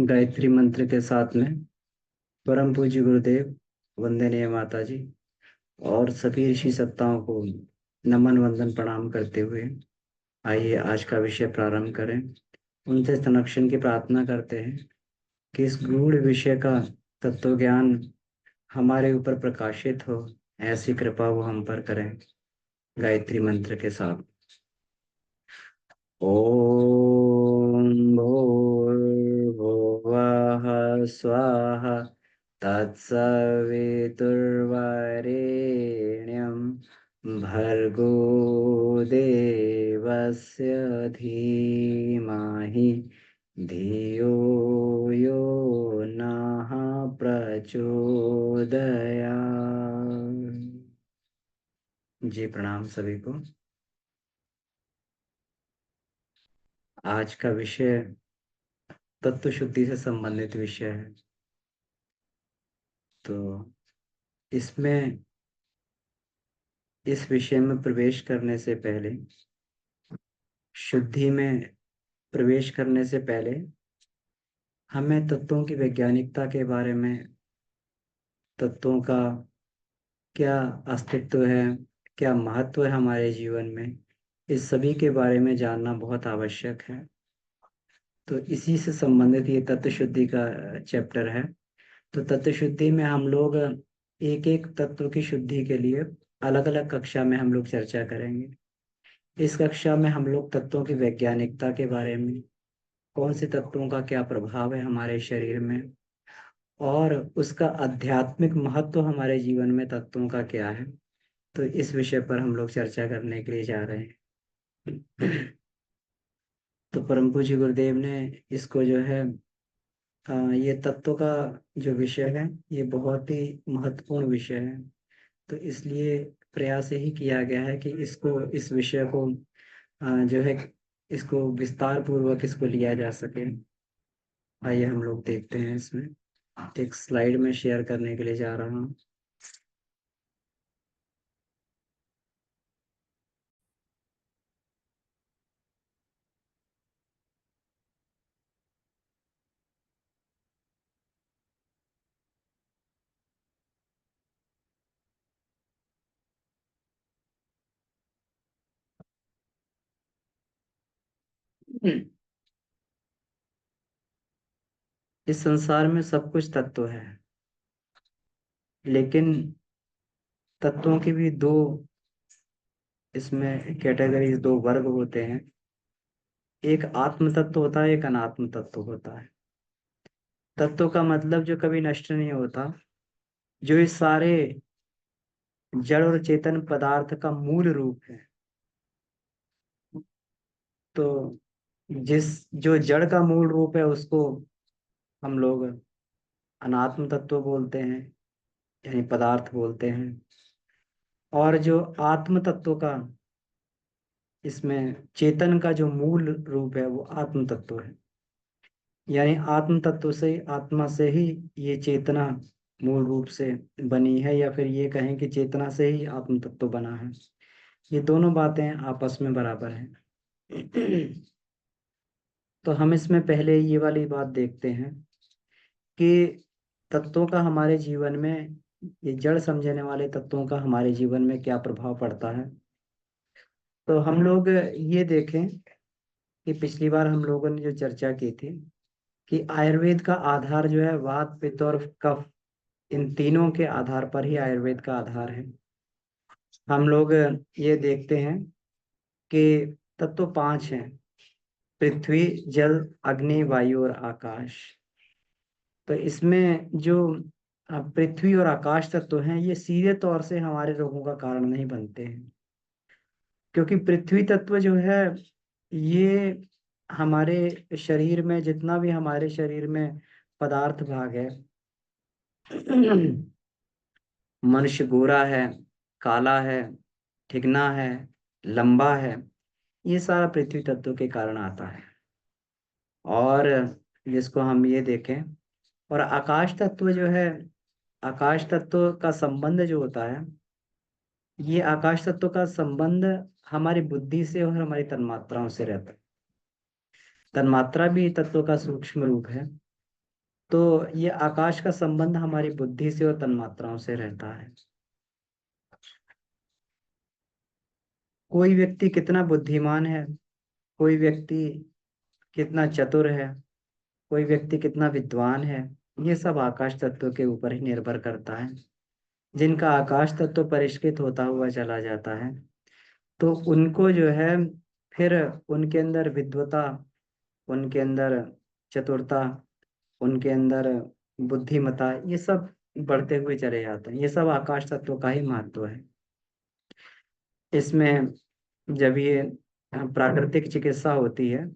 गायत्री मंत्र के साथ में परम पूज्य गुरुदेव, वंदनीय माता जी और सभी ऋषि सत्ताओं को नमन वंदन प्रणाम करते हुए आइए आज का विषय प्रारंभ करें। उनसे संरक्षण की प्रार्थना करते हैं कि इस गूढ़ विषय का तत्व ज्ञान हमारे ऊपर प्रकाशित हो, ऐसी कृपा वो हम पर करें। गायत्री मंत्र के साथ ओम भूर्भुवः स्वाहा तत्सवितुर्वरेण्यं भर्गो देवस्य धीमहि धियो यो नः प्रचोदयात्। जी प्रणाम सभी को। आज का विषय तत्व शुद्धि से संबंधित विषय है। तो इसमें इस विषय में प्रवेश करने से पहले, शुद्धि में प्रवेश करने से पहले हमें तत्वों की वैज्ञानिकता के बारे में, तत्वों का क्या अस्तित्व है, क्या महत्व है हमारे जीवन में, इस सभी के बारे में जानना बहुत आवश्यक है। तो इसी से संबंधित ये तत्व शुद्धि का चैप्टर है। तो तत्व शुद्धि में हम लोग एक एक तत्व की शुद्धि के लिए अलग अलग कक्षा में हम लोग चर्चा करेंगे। इस कक्षा में हम लोग तत्वों की वैज्ञानिकता के बारे में, कौन से तत्वों का क्या प्रभाव है हमारे शरीर में, और उसका आध्यात्मिक महत्व हमारे जीवन में तत्वों का क्या है, तो इस विषय पर हम लोग चर्चा करने के लिए जा रहे हैं। तो परम पूज्य गुरुदेव ने इसको जो है ये तत्व का जो विषय है ये बहुत ही महत्वपूर्ण विषय है। तो इसलिए प्रयास यही किया गया है कि इस विषय को जो है इसको विस्तार पूर्वक इसको लिया जा सके। आइए हम लोग देखते हैं। इसमें एक स्लाइड में शेयर करने के लिए जा रहा हूँ। इस संसार में सब कुछ तत्व है, लेकिन तत्वों की भी दो, इसमें कैटेगरीज, दो वर्ग होते हैं। एक आत्म तत्व होता है, एक अनात्म तत्व होता है। तत्व का मतलब जो कभी नष्ट नहीं होता, जो इस सारे जड़ और चेतन पदार्थ का मूल रूप है। तो जिस जो जड़ का मूल रूप है उसको हम लोग अनात्म तत्व बोलते हैं, यानी पदार्थ बोलते हैं। और जो आत्म तत्व का, इसमें चेतन का जो मूल रूप है वो आत्म तत्व है। यानी आत्म तत्व से, आत्मा से ही ये चेतना मूल रूप से बनी है, या फिर ये कहें कि चेतना से ही आत्म तत्व बना है। ये दोनों बातें आपस में बराबर हैं। तो हम इसमें पहले ये वाली बात देखते हैं कि तत्वों का हमारे जीवन में, ये जड़ समझने वाले तत्वों का हमारे जीवन में क्या प्रभाव पड़ता है। तो हम लोग ये देखें कि पिछली बार हम लोगों ने जो चर्चा की थी कि आयुर्वेद का आधार जो है वात, पित्त और कफ, इन तीनों के आधार पर ही आयुर्वेद का आधार है। हम लोग ये देखते हैं कि तत्व पांच हैं: पृथ्वी, जल, अग्नि, वायु और आकाश। तो इसमें जो पृथ्वी और आकाश तत्व हैं ये सीधे तौर से हमारे रोगों का कारण नहीं बनते हैं, क्योंकि पृथ्वी तत्व जो है ये हमारे शरीर में, जितना भी हमारे शरीर में पदार्थ भाग है, मनुष्य गोरा है, काला है, ठिगना है, लंबा है, ये सारा पृथ्वी तत्व के कारण आता है। और जिसको हम ये देखें, और आकाश तत्व जो है, आकाश तत्व का संबंध जो होता है, ये आकाश तत्व का संबंध हमारी बुद्धि से और हमारी तन्मात्राओं से रहता है। तन्मात्रा भी तत्व का सूक्ष्म रूप है। तो ये आकाश का संबंध हमारी बुद्धि से और तन्मात्राओं से रहता है। कोई व्यक्ति कितना बुद्धिमान है, कोई व्यक्ति कितना चतुर है, कोई व्यक्ति कितना विद्वान है, ये सब आकाश तत्व के ऊपर ही निर्भर करता है। जिनका आकाश तत्व परिष्कृत होता हुआ चला जाता है, तो उनको जो है फिर उनके अंदर विद्वता, उनके अंदर चतुरता, उनके अंदर बुद्धिमता, ये सब बढ़ते हुए चले जाते हैं। ये सब आकाश तत्व का ही महत्व है। इसमें जब ये प्राकृतिक चिकित्सा होती है,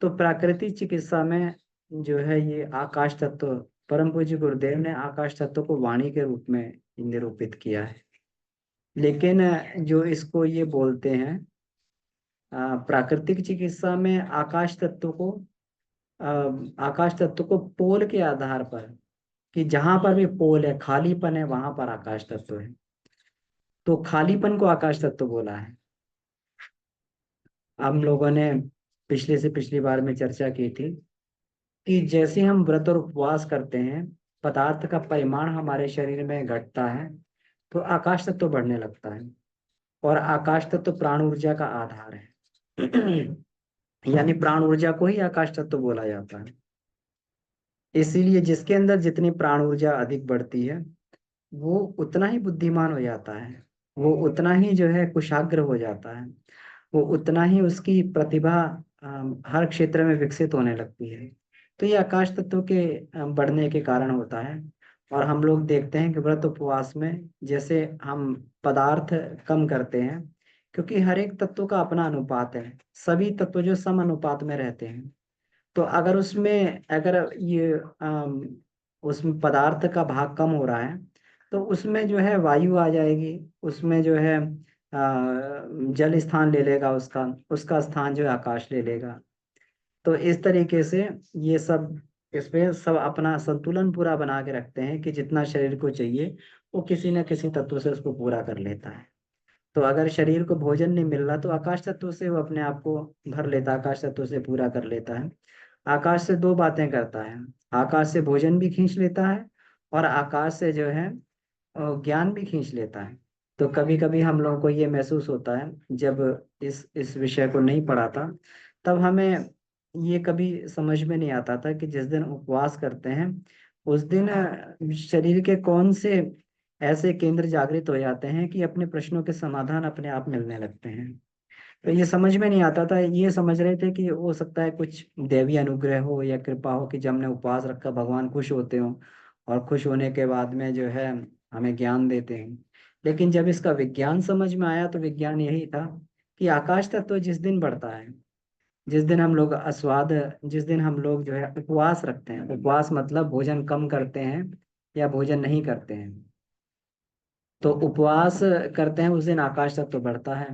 तो प्राकृतिक चिकित्सा में जो है ये आकाश तत्व, परम पूज्य गुरुदेव ने आकाश तत्व को वाणी के रूप में निरूपित किया है। लेकिन जो इसको ये बोलते हैं, प्राकृतिक चिकित्सा में आकाश तत्व को, आकाश तत्व को पोल के आधार पर, कि जहां पर भी पोल है, खालीपन है, वहां पर आकाश तत्व है, तो खालीपन को आकाश तत्व बोला है। हम लोगों ने पिछले से पिछली बार में चर्चा की थी कि जैसे हम व्रत और उपवास करते हैं, पदार्थ का परिमाण हमारे शरीर में घटता है, तो आकाश तत्व बढ़ने लगता है। और आकाश तत्व प्राण ऊर्जा का आधार है। यानी प्राण ऊर्जा को ही आकाश तत्व बोला जाता है। इसीलिए जिसके अंदर जितनी प्राण ऊर्जा अधिक बढ़ती है, वो उतना ही बुद्धिमान हो जाता है, वो उतना ही जो है कुशाग्र हो जाता है, वो उतना ही उसकी प्रतिभा हर क्षेत्र में विकसित होने लगती है। तो ये आकाश तत्व के बढ़ने के कारण होता है। और हम लोग देखते हैं कि व्रत उपवास में जैसे हम पदार्थ कम करते हैं, क्योंकि हर एक तत्व का अपना अनुपात है। सभी तत्व जो सम अनुपात में रहते हैं, तो अगर उसमें अगर ये उसमें पदार्थ का भाग कम हो रहा है, तो उसमें जो है वायु आ जाएगी, उसमें जो है जल स्थान ले लेगा, उसका उसका स्थान जो है आकाश ले लेगा। तो इस तरीके से ये सब, इसमें सब अपना संतुलन पूरा बना के रखते हैं कि जितना शरीर को चाहिए वो किसी न किसी तत्व से उसको पूरा कर लेता है। तो अगर शरीर को भोजन नहीं मिल रहा, तो आकाश तत्व से वो अपने आप को भर लेता है, आकाश तत्व से पूरा कर लेता है। आकाश से दो बातें करता है, आकाश से भोजन भी खींच लेता है, और आकाश से जो है ज्ञान भी खींच लेता है। तो कभी कभी हम लोगों को ये महसूस होता है, जब इस विषय को नहीं पढ़ा था, तब हमें ये कभी समझ में नहीं आता था कि जिस दिन उपवास करते हैं, उस दिन शरीर के कौन से ऐसे केंद्र जागृत हो जाते हैं कि अपने प्रश्नों के समाधान अपने आप मिलने लगते हैं। तो ये समझ में नहीं आता था। ये समझ रहे थे कि हो सकता है कुछ देवी अनुग्रह हो या कृपा हो, कि जब हमने उपवास रखा भगवान खुश होते हो, और खुश होने के बाद में जो है हमें ज्ञान देते हैं। लेकिन जब इसका विज्ञान समझ में आया, तो विज्ञान यही था कि आकाश तत्व जिस दिन बढ़ता है, जिस दिन हम लोग अस्वाद, जिस दिन हम लोग जो है उपवास रखते हैं, उपवास मतलब भोजन कम करते हैं या भोजन नहीं करते हैं, तो उपवास करते हैं, उस दिन आकाश तत्व बढ़ता है।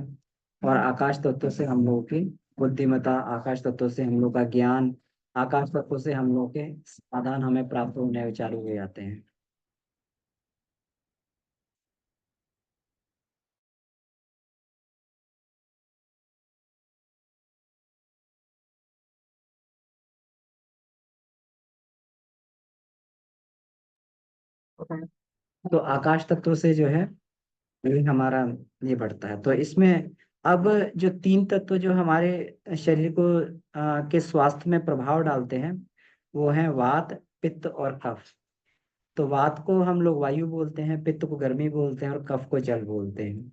और आकाश तत्व से हम लोगों की बुद्धिमत्ता, आकाश तत्व से हम लोग का ज्ञान, आकाश तत्व से हम लोग के समाधान हमें प्राप्त होने चालू हो जाते हैं। तो आकाश तत्व से जो है ये हमारा ये बढ़ता है। तो इसमें अब जो तीन तत्व जो हमारे शरीर को के स्वास्थ्य में प्रभाव डालते हैं, वो है वात, पित्त और कफ। तो वात को हम लोग वायु बोलते हैं, पित्त को गर्मी बोलते हैं, और कफ को जल बोलते हैं।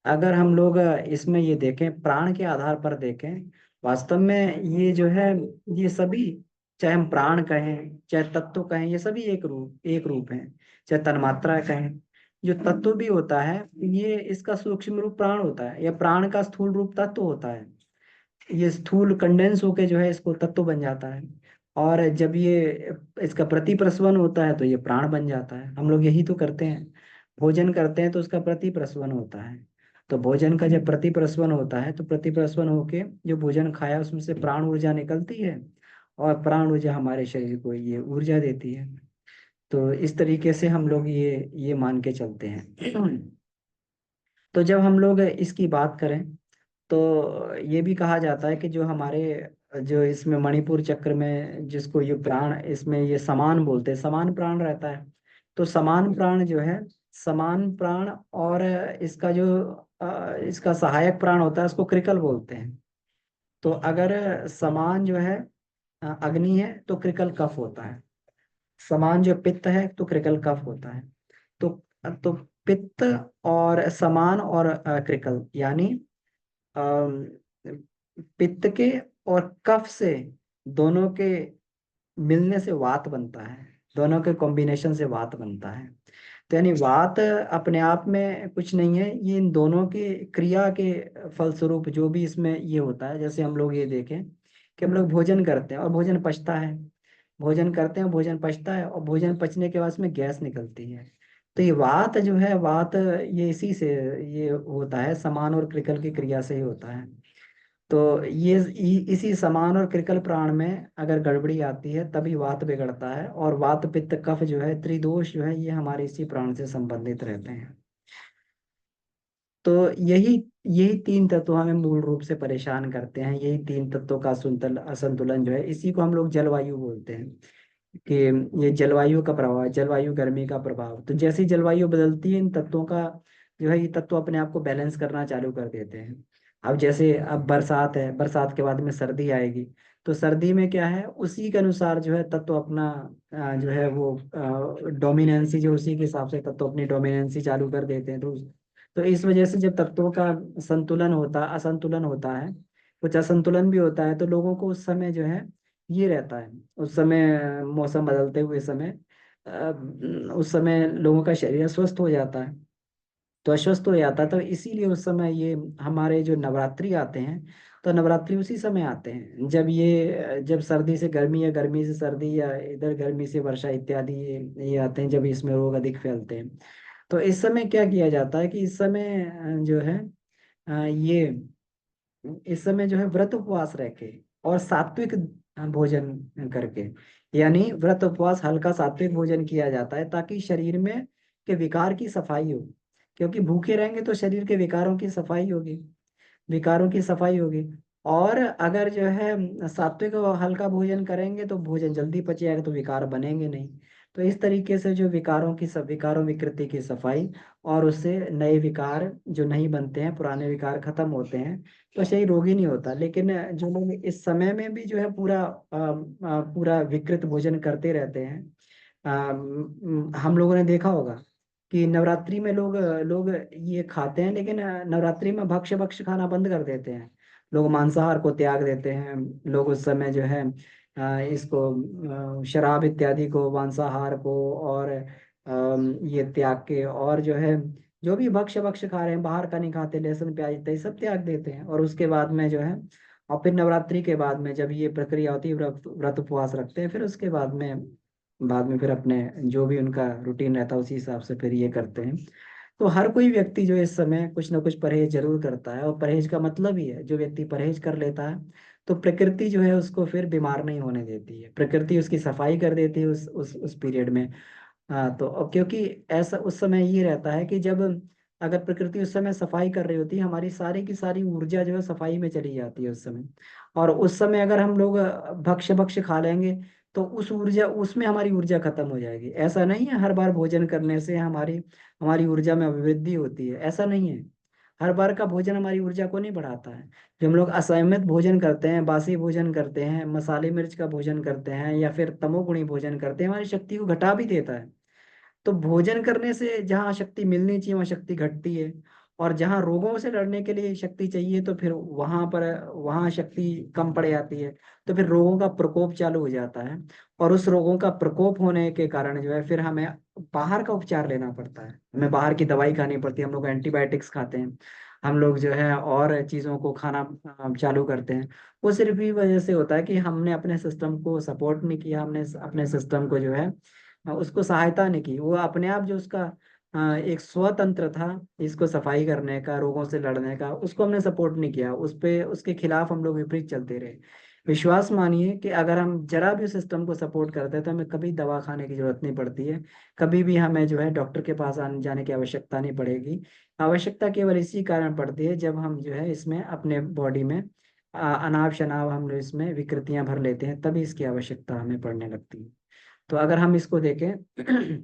अगर हम लोग इसमें ये देखें, प्राण के आधार पर देखें, वास्तव में ये जो है, ये सभी, चाहे हम प्राण कहें चाहे तत्व कहें, ये सभी एक रूप है। चाहे तन्मात्रा कहें, जो तत्व भी होता है, ये इसका सूक्ष्म रूप प्राण होता है, या प्राण का स्थूल रूप तत्व होता है। ये स्थूल कंडेंस होके जो है इसको तत्व बन जाता है। और जब ये इसका प्रतिप्रसवन होता है, तो ये प्राण बन जाता है। हम लोग यही तो करते हैं, भोजन करते हैं तो उसका प्रतिप्रसवन होता है। तो भोजन का जब प्रतिप्रसवन होता है, तो प्रतिप्रसवन होके जो भोजन खाया उसमें से प्राण ऊर्जा निकलती है, और प्राण ऊर्जा हमारे शरीर को ये ऊर्जा देती है। तो इस तरीके से हम लोग ये मान के चलते हैं। तो जब हम लोग इसकी बात करें, तो ये भी कहा जाता है कि जो हमारे जो इसमें मणिपुर चक्र में जिसको ये प्राण, इसमें ये समान बोलते हैं, समान प्राण रहता है। तो समान प्राण जो है, समान प्राण, और इसका जो इसका सहायक प्राण होता है उसको क्रिकल बोलते हैं। तो अगर समान जो है अग्नि है तो क्रिकल कफ होता है। समान जो पित्त है तो क्रिकल कफ होता है। तो पित्त और समान और क्रिकल, यानी अम, पित्त के और कफ से, दोनों के मिलने से वात बनता है। दोनों के कॉम्बिनेशन से वात बनता है। तो यानी वात अपने आप में कुछ नहीं है, ये इन दोनों की क्रिया के फलस्वरूप जो भी इसमें ये होता है। जैसे हम लोग ये देखें कि हम लोग भोजन करते हैं और भोजन पचता है, भोजन करते हैं, भोजन पचता है, और भोजन पचने के बाद इसमें गैस निकलती है। तो ये वात जो है, वात ये इसी से ये होता है, समान और क्रिकल की क्रिया से ही होता है। तो ये इसी समान और क्रिकल प्राण में अगर गड़बड़ी आती है तभी वात बिगड़ता है। और वात पित्त कफ जो है, त्रिदोष जो है, ये हमारे इसी प्राण से संबंधित रहते हैं। तो यही यही तीन तत्व हमें मूल रूप से परेशान करते हैं। यही तीन तत्वों का असंतुलन असंतुलन जो है, इसी को हम लोग जलवायु बोलते हैं। कि ये जलवायु का प्रभाव, जलवायु गर्मी का प्रभाव। तो जैसे ही जलवायु बदलती है, इन तत्वों का जो है, ये तत्व अपने आप को बैलेंस करना चालू कर देते हैं। अब जैसे अब बरसात है, बरसात के बाद में सर्दी आएगी। तो सर्दी में क्या है, उसी के अनुसार जो है तत्व अपना जो है वो डोमिनेंसी, जो उसी के हिसाब से तत्व अपनी डोमिनेंसी चालू कर देते हैं। तो इस वजह से जब तत्वों का संतुलन होता, असंतुलन होता है, कुछ असंतुलन भी होता है, तो लोगों को उस समय जो है ये रहता है। उस समय मौसम बदलते हुए समय उस समय लोगों का शरीर अस्वस्थ हो जाता है। तो अस्वस्थ हो जाता है, तो इसीलिए उस समय ये हमारे जो नवरात्रि आते हैं, तो नवरात्रि उसी समय आते हैं जब ये, जब सर्दी से गर्मी या गर्मी से सर्दी या इधर गर्मी से वर्षा इत्यादि ये आते हैं, जब इसमें रोग अधिक फैलते हैं। तो इस समय क्या किया जाता है कि इस समय जो है ये इस समय जो है व्रत उपवास रह के और सात्विक भोजन करके, यानी व्रत उपवास हल्का सात्विक भोजन किया जाता है, ताकि शरीर में के विकार की सफाई हो। क्योंकि भूखे रहेंगे तो शरीर के विकारों की सफाई होगी, विकारों की सफाई होगी। और अगर जो है सात्विक और हल्का भोजन करेंगे तो भोजन जल्दी पच जाएगा, तो विकार बनेंगे नहीं। तो इस तरीके से जो विकारों की सब विकारों विकृति की सफाई, और उससे नए विकार जो नहीं बनते हैं, पुराने विकार खत्म होते हैं, तो शरीर रोगी नहीं होता। लेकिन जो लोग इस समय में भी जो है पूरा विकृत भोजन करते रहते हैं, हम लोगों ने देखा होगा कि नवरात्रि में लोग लोग ये खाते हैं, लेकिन नवरात्रि में भक्ष्य भक्ष्य खाना बंद कर देते हैं। लोग मांसाहार को त्याग देते हैं। लोग उस समय जो है इसको शराब इत्यादि को, मांसाहार को, और ये त्याग के, और जो है जो भी भक्ष्य भक्ष्य खा रहे हैं, बाहर का नहीं खाते, लहसुन प्याज इत्यादि सब त्याग देते हैं। और उसके बाद में जो है, और फिर नवरात्रि के बाद में जब ये प्रक्रिया होती है, व्रत व्रत उपवास रखते हैं, फिर उसके बाद में फिर अपने जो भी उनका रूटीन रहता है उसी हिसाब से फिर ये करते हैं। तो हर कोई व्यक्ति जो इस समय कुछ ना कुछ परहेज जरूर करता है। और परहेज का मतलब ही है, जो व्यक्ति परहेज कर लेता है तो प्रकृति जो है उसको फिर बीमार नहीं होने देती है, प्रकृति उसकी सफाई कर देती है उस पीरियड में। हाँ, तो क्योंकि ऐसा उस समय ये रहता है कि जब अगर प्रकृति उस समय सफाई कर रही होती है, हमारी सारी की सारी ऊर्जा जो है सफाई में चली जाती है उस समय। और उस समय अगर हम लोग भक्ष्य भक्ष्य खा लेंगे, तो उस ऊर्जा, उसमें हमारी ऊर्जा खत्म हो जाएगी। ऐसा नहीं है हर बार भोजन करने से हमारी हमारी ऊर्जा में अभिवृद्धि होती है, ऐसा नहीं है। हर बार का भोजन हमारी ऊर्जा को नहीं बढ़ाता है। जो हम लोग असंयमित भोजन करते हैं, बासी भोजन करते हैं, मसाले मिर्च का भोजन करते हैं, या फिर तमोगुणी भोजन करते हैं, हमारी शक्ति को घटा भी देता है। तो भोजन करने से जहाँ शक्ति मिलनी चाहिए वहाँ शक्ति घटती है। और जहाँ रोगों से लड़ने के लिए शक्ति चाहिए, तो फिर वहाँ शक्ति कम पड़ जाती है। तो फिर रोगों का प्रकोप चालू हो जाता है। और उस रोगों का प्रकोप होने के कारण जो है, फिर हमें बाहर का उपचार लेना पड़ता है, हमें बाहर की दवाई खानी पड़ती है, हम लोग एंटीबायोटिक्स खाते हैं, हम लोग जो है और चीज़ों को खाना चालू करते हैं। वो सिर्फ ही वजह से होता है कि हमने अपने सिस्टम को सपोर्ट नहीं किया, हमने अपने सिस्टम को जो है उसको सहायता नहीं की। वो अपने आप जो उसका एक स्वतंत्र था इसको सफाई करने का, रोगों से लड़ने का, उसको हमने सपोर्ट नहीं किया, उस पे उसके खिलाफ हम लोग विपरीत चलते रहे। विश्वास मानिए कि अगर हम जरा भी सिस्टम को सपोर्ट करते हैं तो हमें कभी दवा खाने की जरूरत नहीं पड़ती है। कभी भी हमें जो है डॉक्टर के पास आने जाने की आवश्यकता नहीं पड़ेगी। आवश्यकता केवल इसी कारण पड़ती है जब हम जो है इसमें अपने बॉडी में अनाप शनाप हम लोग इसमें विकृतियां भर लेते हैं, तभी इसकी आवश्यकता हमें पड़ने लगती है। तो अगर हम इसको देखें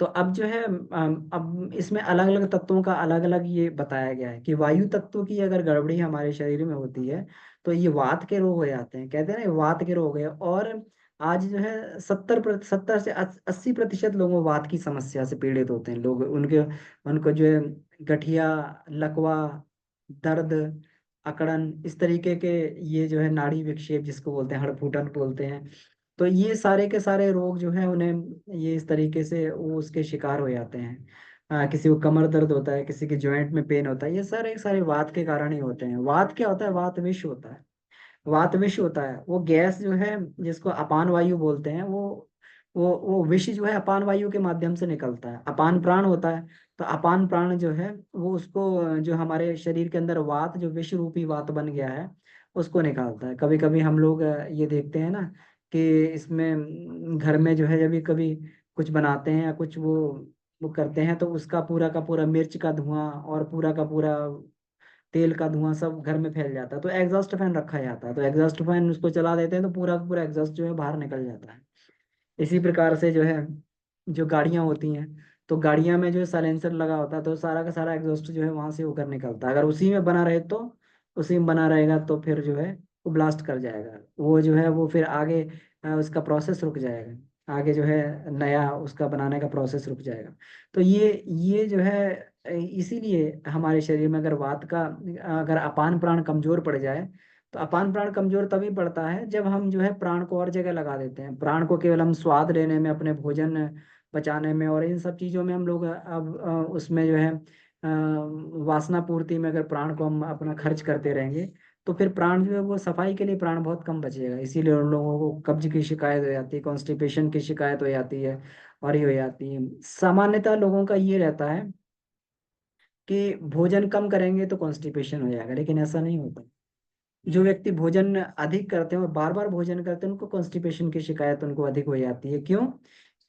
तो अब जो है अब इसमें अलग अलग तत्वों का अलग अलग ये बताया गया है कि वायु तत्व की अगर गड़बड़ी हमारे शरीर में होती है तो ये वात के रोग हो जाते हैं, कहते हैं ना ये वात के रोग है। और आज जो है 70 से 80% लोगों को वात की समस्या से पीड़ित होते हैं लोग। उनके उनको जो है गठिया, लकवा, दर्द, अकड़न, इस तरीके के, ये जो है नाड़ी विक्षेप जिसको बोलते हैं, हड़फूटन बोलते हैं। तो ये सारे के सारे रोग जो है उन्हें ये इस तरीके से वो उसके शिकार हो जाते हैं। किसी को कमर दर्द होता है, किसी के जॉइंट में पेन होता है, ये सारे सारे वात के कारण ही होते हैं। वात क्या होता है? वात विष होता है। वात विष होता है, वो गैस जो है जिसको अपान वायु बोलते हैं, वो विष जो है अपान वायु के माध्यम से निकलता है। अपान प्राण होता है, तो अपान प्राण जो है वो उसको जो हमारे शरीर के अंदर वात जो विष रूपी वात बन गया है उसको निकालता है। कभी कभी हम लोग ये देखते हैं ना कि इसमें घर में जो है जब भी कभी कुछ बनाते हैं या कुछ वो करते हैं तो उसका पूरा का पूरा मिर्च का धुआं और पूरा का पूरा तेल का धुआं सब घर में फैल जाता है। तो एग्जॉस्ट फैन रखा जाता है, तो एग्जॉस्ट फैन उसको चला देते हैं तो पूरा का पूरा एग्जॉस्ट जो है बाहर निकल जाता है। इसी प्रकार से जो है जो गाड़ियां होती हैं, तो गाड़ियां में जो है साइलेंसर लगा होता है, तो सारा का सारा एग्जॉस्ट जो है वहां से होकर निकलता है। अगर उसी में बना रहे तो उसी में बना रहेगा तो फिर जो है वो ब्लास्ट कर जाएगा, वो जो है वो फिर आगे उसका प्रोसेस रुक जाएगा, आगे जो है नया उसका बनाने का प्रोसेस रुक जाएगा। तो ये जो है इसीलिए हमारे शरीर में अगर वात का अगर अपान प्राण कमजोर पड़ जाए, तो अपान प्राण कमजोर तभी पड़ता है जब हम जो है प्राण को और जगह लगा देते हैं। प्राण को केवल हम स्वाद लेने में, अपने भोजन पचाने में और इन सब चीजों में हम लोग अब उसमें जो है वासना पूर्ति में अगर प्राण को हम अपना खर्च करते रहेंगे तो फिर प्राण जो है वो सफाई के लिए प्राण बहुत कम बचेगा। इसीलिए उन लोगों को कब्ज की शिकायत हो जाती है, कॉन्स्टिपेशन की शिकायत हो जाती है और ये हो जाती है। सामान्यतः लोगों का ये रहता है कि भोजन कम करेंगे तो कॉन्स्टिपेशन हो जाएगा, लेकिन ऐसा नहीं होता। जो व्यक्ति भोजन अधिक करते हैं और बार बार भोजन करते हैं उनको कॉन्स्टिपेशन की शिकायत उनको अधिक हो जाती है। क्यों?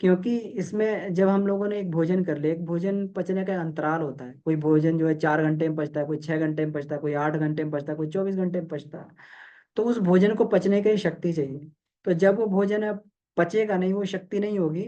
क्योंकि इसमें जब हम लोगों ने एक भोजन कर लिया, एक भोजन पचने का अंतराल होता है। कोई भोजन जो है 4 घंटे में पचता है, कोई 6 घंटे में पचता है, कोई 8 घंटे में पचता है, कोई 24 घंटे में पचता है। तो उस भोजन को पचने की शक्ति चाहिए। तो जब वो भोजन अब पचेगा नहीं, वो शक्ति नहीं होगी,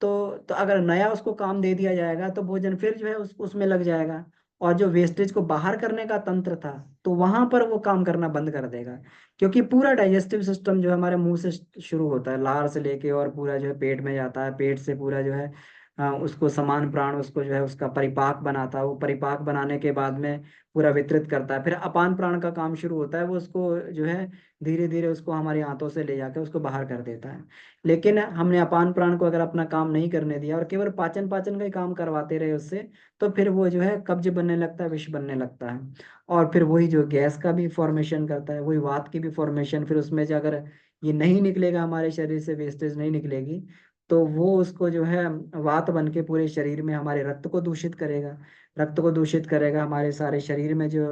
तो अगर नया उसको काम दे दिया जाएगा तो भोजन फिर जो है उसमें लग जाएगा, और जो वेस्टेज को बाहर करने का तंत्र था तो वहां पर वो काम करना बंद कर देगा। क्योंकि पूरा डाइजेस्टिव सिस्टम जो है हमारे मुंह से शुरू होता है, लार से लेके और पूरा जो है पेट में जाता है, पेट से पूरा जो है उसको समान प्राण उसको जो है उसका परिपाक बनाता है, वो परिपाक बनाने के बाद में पूरा वितरित करता है। फिर अपान प्राण का काम शुरू होता है, वो उसको जो है धीरे धीरे उसको हमारी आंतों से ले जाकर उसको बाहर कर देता है। लेकिन हमने अपान प्राण को अगर अपना काम नहीं करने दिया और केवल पाचन पाचन का ही काम करवाते रहे उससे, तो फिर वो जो है कब्ज बनने लगता है, विष बनने लगता है। और फिर वही जो गैस का भी फॉर्मेशन करता है, वही वात की भी फॉर्मेशन, फिर उसमें जो अगर ये नहीं निकलेगा, हमारे शरीर से वेस्टेज नहीं निकलेगी, तो वो उसको जो है वात बन के पूरे शरीर में हमारे रक्त को दूषित करेगा। रक्त को दूषित करेगा, हमारे सारे शरीर में जो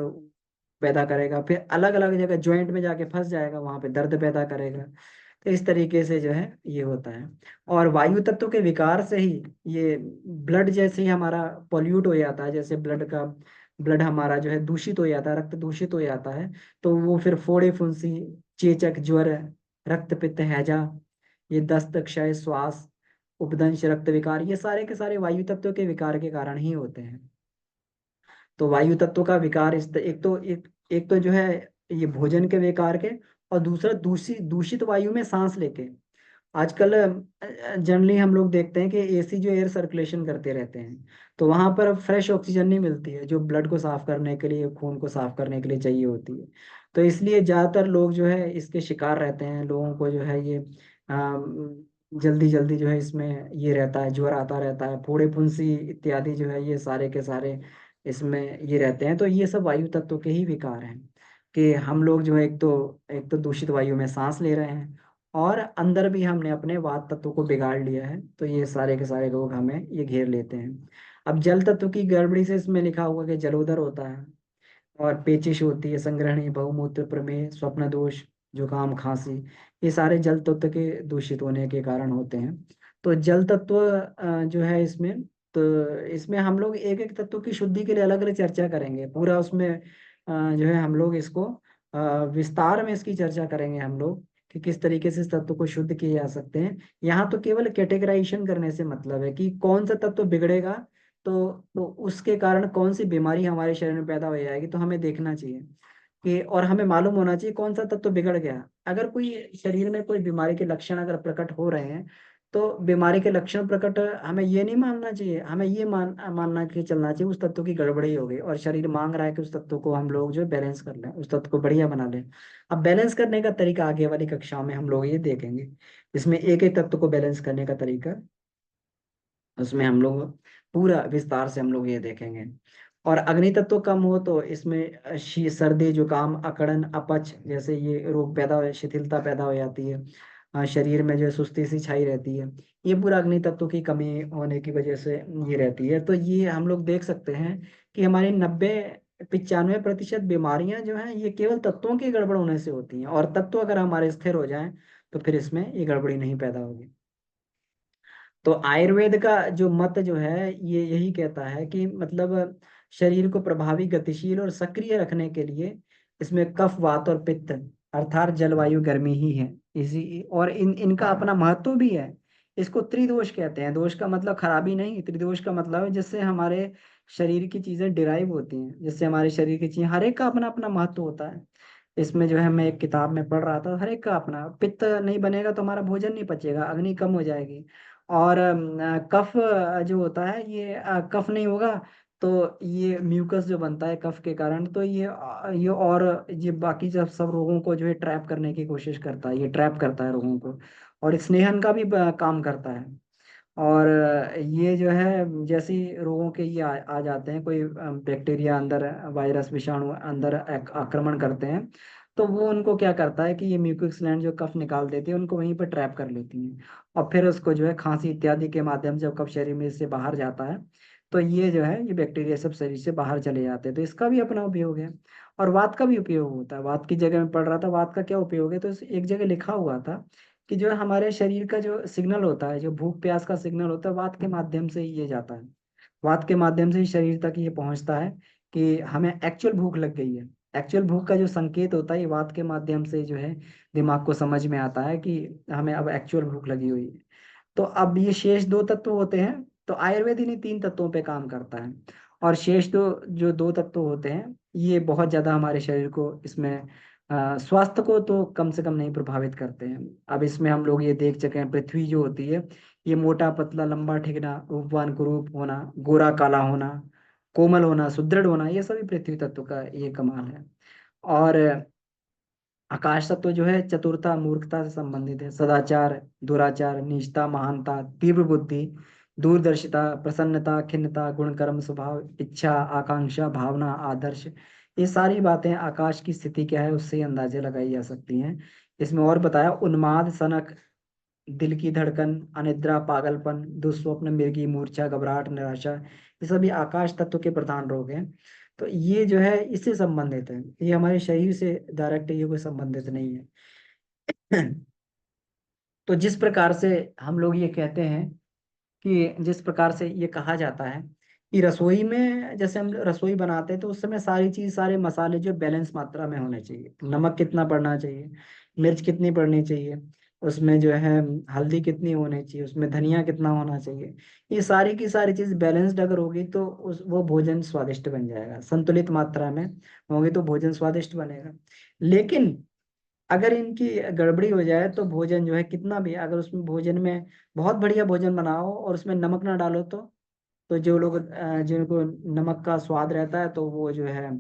पैदा करेगा, फिर अलग अलग जगह जॉइंट में जाके फंस जाएगा, वहां पे दर्द पैदा करेगा। तो इस तरीके से जो है ये होता है। और वायु तत्व के विकार से ही ये ब्लड जैसे ही हमारा पॉल्यूट हो जाता है, जैसे ब्लड हमारा जो है दूषित हो जाता है, रक्त दूषित हो जाता है, तो वो फिर फोड़े फुंसी, चेचक, ज्वर, रक्त पित्त, हैजा, ये दस्त, क्षय, श्वास, उपदंश, रक्त विकार, ये सारे के सारे वायु तत्व के विकार के कारण ही होते हैं। तो वायु तत्व का विकार एक तो जो है ये भोजन के विकार के, और दूसरा दूषित दूषित वायु में सांस लेके। आजकल जनरली हम लोग देखते हैं कि एसी जो एयर सर्कुलेशन करते रहते हैं, तो वहां पर फ्रेश ऑक्सीजन नहीं मिलती है जो ब्लड को साफ करने के लिए, खून को साफ करने के लिए चाहिए होती है। तो इसलिए ज्यादातर लोग जो है इसके शिकार रहते हैं। लोगों को जो है ये जल्दी जल्दी जो है इसमें ये रहता है, ज्वर आता रहता है, फोड़े फुंसी इत्यादि जो है ये सारे के सारे इसमें ये रहते हैं। तो ये सब वायु तत्व के ही विकार हैं कि हम लोग जो है एक तो दूषित वायु में सांस ले रहे हैं, और अंदर भी हमने अपने वात तत्व को बिगाड़ लिया है, तो ये सारे के सारे रोग हमें ये घेर लेते हैं। अब जल तत्व की गड़बड़ी से इसमें लिखा हुआ कि जलोदर होता है, और पेचिश होती है, संग्रहणी, बहुमूत्र, प्रमेह, स्वप्न दोष, जुकाम, खांसी, ये सारे जल तत्व के दूषित होने के कारण होते हैं। तो जल तत्व जो है इसमें, तो इसमें हम लोग एक एक तत्व की शुद्धि के लिए अलग अलग चर्चा करेंगे पूरा उसमें। जो है हम लोग इसको विस्तार में इसकी चर्चा करेंगे हम लोग कि किस तरीके से इस तत्व को शुद्ध किए जा सकते हैं। यहाँ तो केवल कैटेगराइजेशन करने से मतलब है कि कौन सा तत्व बिगड़ेगा, तो उसके कारण कौन सी बीमारी हमारे शरीर में पैदा हो जाएगी, तो हमें देखना चाहिए कि, और हमें मालूम होना चाहिए कौन सा तत्व बिगड़ गया। अगर कोई शरीर में कोई बीमारी के लक्षण अगर प्रकट हो रहे हैं, तो बीमारी के लक्षण प्रकट, हमें ये नहीं मानना चाहिए, हमें ये मानना कि चलना चाहिए उस तत्व की गड़बड़ी हो गई और शरीर मांग रहा है कि उस तत्व को हम लोग जो है बैलेंस कर लें, उस तत्व को बढ़िया बना लें। अब बैलेंस करने का तरीका आगे वाली कक्षाओं में हम लोग ये देखेंगे, इसमें एक एक तत्व को बैलेंस करने का तरीका, उसमें हम लोग पूरा विस्तार से हम लोग ये देखेंगे। और अग्नि तत्व कम हो तो इसमें सर्दी जुकाम अकड़न अपच जैसे ये रोग पैदा हो, शिथिलता पैदा हो जाती है। शरीर में जो है सुस्ती सी छाई रहती है, ये पूरा अग्नि तत्व की कमी होने की वजह से ये रहती है। तो ये हम लोग देख सकते हैं कि हमारी 90-95% बीमारियां जो हैं ये केवल तत्वों की गड़बड़ होने से होती हैं, और तत्व अगर हमारे स्थिर हो जाएं तो फिर इसमें ये गड़बड़ी नहीं पैदा होगी। तो आयुर्वेद का जो मत जो है ये यही कहता है कि मतलब शरीर को प्रभावी गतिशील और सक्रिय रखने के लिए इसमें कफ वात और पित्त अर्थात जलवायु गर्मी ही है। इसी और इनका अपना महत्व भी है। इसको त्रिदोष कहते हैं। दोष का मतलब खराबी नहीं, त्रिदोष का मतलब है जिससे हमारे शरीर की चीजें डिराइव होती हैं, जिससे हमारे शरीर की चीजें, हर एक का अपना अपना महत्व होता है। इसमें जो है मैं एक किताब में पढ़ रहा था, हर एक का अपना, पित्त नहीं बनेगा तो हमारा भोजन नहीं पचेगा, अग्नि कम हो जाएगी। और कफ जो होता है ये कफ नहीं होगा तो ये म्यूकस जो बनता है कफ के कारण, तो ये और ये बाकी सब रोगों को जो है ट्रैप करने की कोशिश करता है, ये ट्रैप करता है रोगों को। और स्नेहन का भी काम करता है। और ये जो है जैसे ही रोगों के ये आ जाते हैं, कोई बैक्टीरिया अंदर, वायरस विषाणु अंदर आक्रमण करते हैं, तो वो उनको क्या करता है कि ये म्यूकस ग्लैंड जो कफ निकाल देती है उनको वहीं पर ट्रैप कर लेती हैं। और फिर उसको जो है खांसी इत्यादि के माध्यम से जब कफ शरीर में से बाहर जाता है, तो ये जो है ये बैक्टीरिया सब शरीर से बाहर चले जाते हैं। तो इसका भी अपना उपयोग है। और वात का भी उपयोग होता है। वात की जगह में पढ़ रहा था वात का क्या उपयोग है, तो एक जगह लिखा हुआ था कि जो है हमारे शरीर का जो सिग्नल होता है, जो भूख प्यास का सिग्नल होता है, वात के माध्यम से ही ये जाता है। वात के माध्यम से ही शरीर तक ये पहुंचता है कि हमें एक्चुअल भूख लग गई है। एक्चुअल भूख का जो संकेत होता है ये वात के माध्यम से जो है दिमाग को समझ में आता है कि हमें अब एक्चुअल भूख लगी हुई है। तो अब ये शेष दो तत्व होते हैं, तो आयुर्वेद इन्हीं तीन तत्वों पे काम करता है। और शेष दो जो दो तत्व होते हैं ये बहुत ज्यादा हमारे शरीर को इसमें स्वास्थ्य को तो कम से कम नहीं प्रभावित करते हैं। अब इसमें हम लोग ये देख चुके हैं, पृथ्वी जो होती है ये मोटा पतला लंबा ठिकना रूपवान कुरूप होना, गोरा काला होना, कोमल होना, सुदृढ़ होना, ये सभी पृथ्वी तत्व का ये कमाल है। और आकाश तत्व जो है चतुरता मूर्खता से संबंधित है, सदाचार दुराचार नीचता महानता तीव्र बुद्धि दूरदर्शिता प्रसन्नता खिन्नता गुण कर्म स्वभाव इच्छा आकांक्षा भावना आदर्श, ये सारी बातें आकाश की स्थिति क्या है उससे ही अंदाजे लगाई जा सकती हैं। इसमें और बताया उन्माद सनक, दिल की धड़कन, अनिद्रा पागलपन दुस्वप्न मिर्गी मूर्छा घबराहट निराशा, ये सभी आकाश तत्व के प्रधान रोग हैं। तो ये जो है इससे संबंधित है, ये हमारे शरीर से डायरेक्ट ये कोई संबंधित नहीं है। तो जिस प्रकार से हम लोग ये कहते हैं कि जिस प्रकार से ये कहा जाता है कि रसोई में जैसे हम रसोई बनाते हैं तो उस समय सारी चीज सारे मसाले जो बैलेंस मात्रा में होने चाहिए। नमक कितना पड़ना चाहिए, मिर्च कितनी पड़नी चाहिए, उसमें जो है हल्दी कितनी होनी चाहिए, उसमें धनिया कितना होना चाहिए, ये सारी की सारी चीज बैलेंस्ड अगर होगी तो उस वो भोजन स्वादिष्ट बन जाएगा। संतुलित मात्रा में होगी तो भोजन स्वादिष्ट बनेगा। लेकिन अगर इनकी गड़बड़ी हो जाए तो भोजन जो है कितना भी, अगर उसमें भोजन में बहुत बढ़िया भोजन बनाओ और उसमें नमक ना डालो तो जो लोग जिनको नमक का स्वाद रहता है तो वो जो है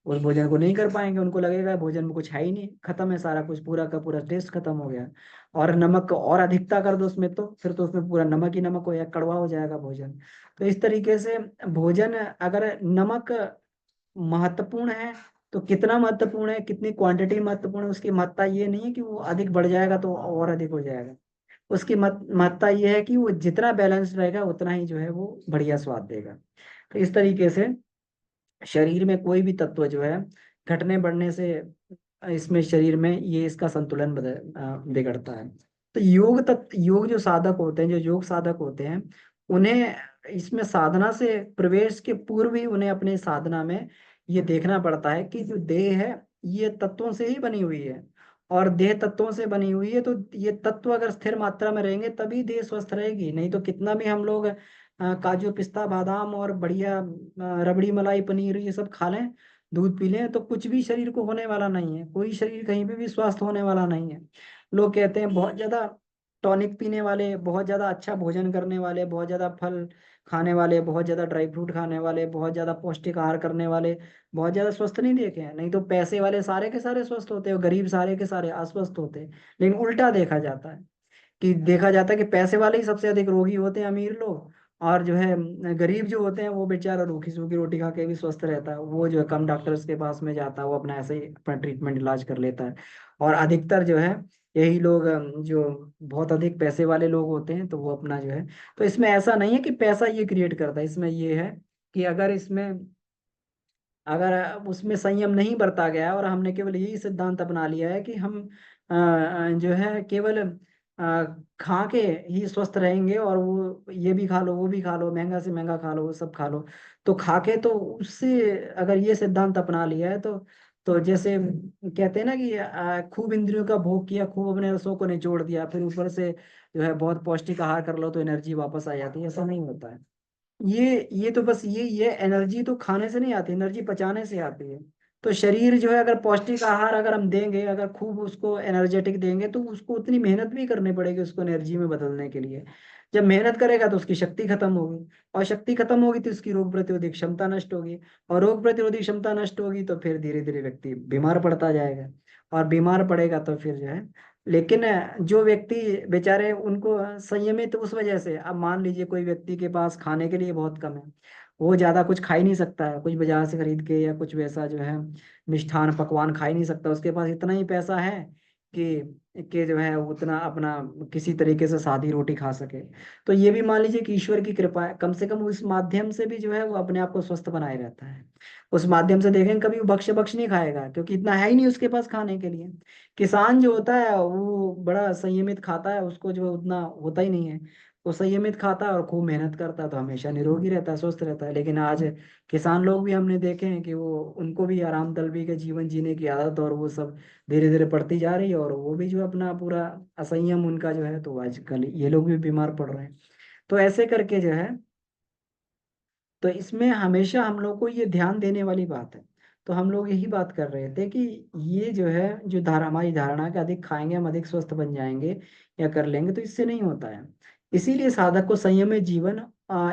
उस भोजन को नहीं कर पाएंगे, उनको लगेगा भोजन में कुछ है ही नहीं, खत्म है सारा कुछ, पूरा का पूरा टेस्ट खत्म हो गया। और नमक को और अधिकता कर दो उसमें तो फिर तो उसमें पूरा नमक ही नमक हो जाएगा, कड़वा हो जाएगा भोजन। तो इस तरीके से भोजन अगर नमक महत्वपूर्ण है तो कितना महत्वपूर्ण है, कितनी क्वांटिटी महत्वपूर्ण है, उसकी महत्ता ये नहीं है कि वो अधिक बढ़ जाएगा तो और अधिक हो जाएगा। उसकी महत्ता ये है कि वो जितना बैलेंस रहेगा उतना ही जो है वो बढ़िया स्वाद देगा। तो इस तरीके से शरीर में कोई भी तत्व जो है घटने बढ़ने से इसमें शरीर में ये इसका संतुलन बिगड़ता है। तो योग जो साधक होते हैं, जो योग साधक होते हैं, उन्हें इसमें साधना से प्रवेश के पूर्व ही उन्हें अपने साधना में ये देखना पड़ता है कि जो देह है ये तत्वों से ही बनी हुई है, और देह तत्वों से बनी हुई है। तो ये तत्व अगर स्थिर मात्रा में रहेंगे तभी देह स्वस्थ रहेगी, नहीं तो कितना भी हम लोग काजू पिस्ता बादाम और बढ़िया रबड़ी मलाई पनीर ये सब खा लें, दूध पी लें, तो कुछ भी शरीर को होने वाला नहीं है, कोई शरीर कहीं पे भी स्वस्थ होने वाला नहीं है। लोग कहते हैं बहुत ज्यादा टॉनिक पीने वाले, बहुत ज्यादा अच्छा भोजन करने वाले, बहुत ज्यादा फल खाने वाले, बहुत ज्यादा ड्राई फ्रूट खाने वाले, बहुत ज्यादा पौष्टिक आहार करने वाले बहुत ज्यादा स्वस्थ नहीं देखे हैं। नहीं तो पैसे वाले सारे के सारे स्वस्थ होते हैं और गरीब सारे के सारे अस्वस्थ होते हैं। लेकिन उल्टा देखा जाता है, कि देखा जाता है कि पैसे वाले ही सबसे अधिक रोगी होते हैं, अमीर लोग, और जो है गरीब जो होते हैं वो बेचारा रूखी सूखी रोटी खा के भी स्वस्थ रहता है, वो जो है कम डॉक्टर्स के पास में जाता है, वो अपना ऐसे ही अपना ट्रीटमेंट इलाज कर लेता है। और अधिकतर जो है यही लोग जो बहुत अधिक पैसे वाले लोग होते हैं, तो वो अपना जो है, तो इसमें ऐसा नहीं है कि पैसा ये क्रिएट करता है, इसमें ये है कि अगर उसमें संयम नहीं बरता गया है और हमने केवल यही सिद्धांत अपना लिया है कि हम जो है केवल खा के ही स्वस्थ रहेंगे, और वो ये भी खा लो वो भी खा लो, महंगा से महंगा खा लो वो सब खा लो, तो खा के तो उससे अगर ये सिद्धांत अपना लिया है तो जैसे कहते हैं ना कि खूब इंद्रियों का भोग किया, खूब अपने रसों को निचोड़ दिया, फिर ऊपर से जो है बहुत पौष्टिक आहार कर लो तो एनर्जी वापस आ जाती है, ऐसा नहीं होता है। ये तो बस ये एनर्जी तो खाने से नहीं आती, एनर्जी पचाने से आती है। तो शरीर जो है अगर पौष्टिक आहार अगर हम देंगे, अगर खूब उसको एनर्जेटिक देंगे, तो उसको उतनी मेहनत भी करनी पड़ेगी उसको एनर्जी में बदलने के लिए। जब मेहनत करेगा तो उसकी शक्ति खत्म होगी, और शक्ति खत्म होगी तो उसकी रोग प्रतिरोधक क्षमता नष्ट होगी, और रोग प्रतिरोधक क्षमता नष्ट होगी तो फिर धीरे धीरे व्यक्ति बीमार पड़ता जाएगा, और बीमार पड़ेगा तो फिर जो है, लेकिन जो व्यक्ति बेचारे उनको संयमित उस वजह से, अब मान लीजिए कोई व्यक्ति के पास खाने के लिए बहुत कम है, वो ज्यादा कुछ खा ही नहीं सकता है, कुछ बाजार से खरीद के या कुछ वैसा जो है मिष्ठान पकवान खा ही नहीं सकता, उसके पास इतना ही पैसा है कि जो है वो उतना अपना किसी तरीके से सादी रोटी खा सके। तो ये भी मान लीजिए कि ईश्वर की कृपा है, कम से कम उस माध्यम से भी जो है वो अपने आप को स्वस्थ बनाए रहता है। उस माध्यम से देखें कभी वो बख्श बख्श नहीं खाएगा, क्योंकि इतना है ही नहीं उसके पास खाने के लिए। किसान जो होता है वो बड़ा संयमित खाता है, उसको जो उतना होता ही नहीं है, वो संयमित खाता है और खूब मेहनत करता है, तो हमेशा निरोगी रहता है, स्वस्थ रहता है। लेकिन आज किसान लोग भी हमने देखे हैं कि वो उनको भी आराम दलबी के जीवन जीने की आदत और वो सब धीरे धीरे बढ़ती जा रही है, और वो भी जो अपना पूरा असंयम उनका जो है, तो आजकल ये लोग भी बीमार पड़ रहे हैं। तो ऐसे करके जो है, तो इसमें हमेशा हम लोग को ये ध्यान देने वाली बात है। तो हम लोग यही बात कर रहे थे कि ये जो है जो धारा हमारी धारणा के अधिक खाएंगे हम अधिक स्वस्थ बन जाएंगे या कर लेंगे, तो इससे नहीं होता है। इसीलिए साधक को संयमित जीवन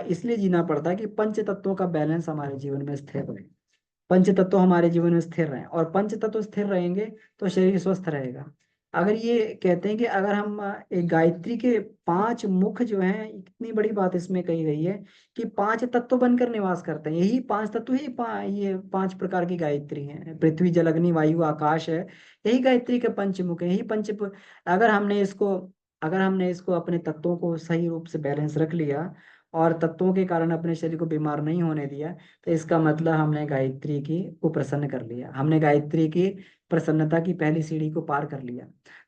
इसलिए जीना पड़ता है कि पंच तत्वों का बैलेंस हमारे जीवन में स्थिर रहे, पंच तत्व हमारे जीवन में स्थिर रहें, और पंच तत्व स्थिर रहेंगे तो शरीर स्वस्थ रहेगा। अगर ये कहते हैं कि अगर हम एक गायत्री के पांच मुख जो हैं, इतनी बड़ी बात इसमें कही गई है कि पांच तत्व बनकर निवास करते हैं, यही पांच तत्व ही ये पांच प्रकार की गायत्री हैं, पृथ्वी जल अग्नि वायु आकाश है, यही गायत्री के पंचमुख है, यही अगर हमने इसको अपने तत्वों को सही रूप से बैलेंस रख लिया और तत्वों के कारण अपने शरीर को बीमार नहीं होने दिया, तो इसका मतलब हमने गायत्री की को प्रसन्न कर लिया, हमने गायत्री की प्रसन्नता की पहली सीढ़ी को पार कर लिया।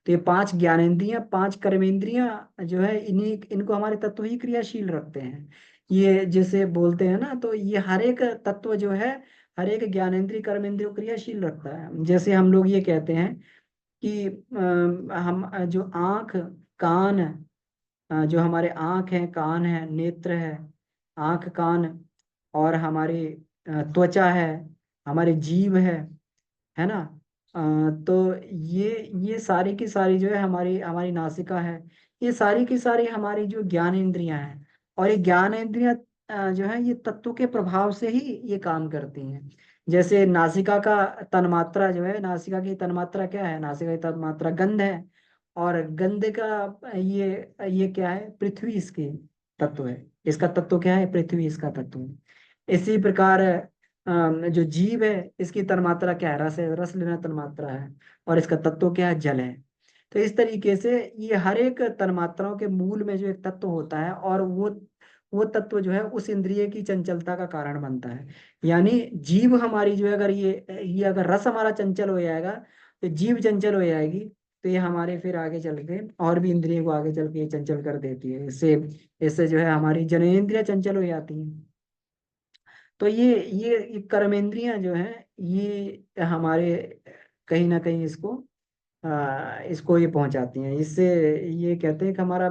तो ये पांच ज्ञानेंद्रियां पांच कर्मेंद्रियां जो है, इन्हीं इनको हमारे तत्व ही क्रियाशील रखते हैं। ये जैसे बोलते हैं ना, तो ये हर एक तत्व जो है, हर एक ज्ञानेंद्रिय कर्मेंद्रिय को क्रियाशील रखता है। जैसे हम लोग ये कहते हैं कि हम जो आंख कान, जो हमारे आंख है कान है नेत्र है, आंख कान, और हमारी त्वचा है, हमारे जीभ है ना, तो ये सारी की सारी जो है हमारी हमारी नासिका है, ये सारी की सारी हमारी जो ज्ञान इंद्रियां हैं, और ये ज्ञान इंद्रियां जो है ये तत्व के प्रभाव से ही ये काम करती हैं। जैसे नासिका का तन्मात्रा जो है, नासिका की तन्मात्रा क्या है, नासिका की तन्मात्रा गंध है, और गंध का ये क्या है, पृथ्वी इसकी तत्व है, इसका तत्व क्या है, पृथ्वी इसका तत्व है। इसी प्रकार जो जीव है, इसकी तन्मात्रा क्या है, रस है, रस लेना तन्मात्रा है, और इसका तत्व क्या है, जल है। तो इस तरीके से ये हर एक तन्मात्राओं के मूल में जो एक तत्व होता है, और वो तत्व जो है उस इंद्रिय की चंचलता का कारण बनता है। यानी जीव हमारी जो है, अगर ये अगर रस हमारा चंचल हो जाएगा, तो जीव चंचल हो जाएगी, तो ये हमारे फिर आगे चल के और भी इंद्रियों को आगे चल के ये चंचल कर देती है। इससे इससे जो है हमारी जननेंद्रियां चंचल हो जाती हैं। तो ये कर्मेंद्रियां जो हैं, ये हमारे कहीं ना कहीं इसको ये पहुंचाती हैं। इससे ये कहते हैं कि हमारा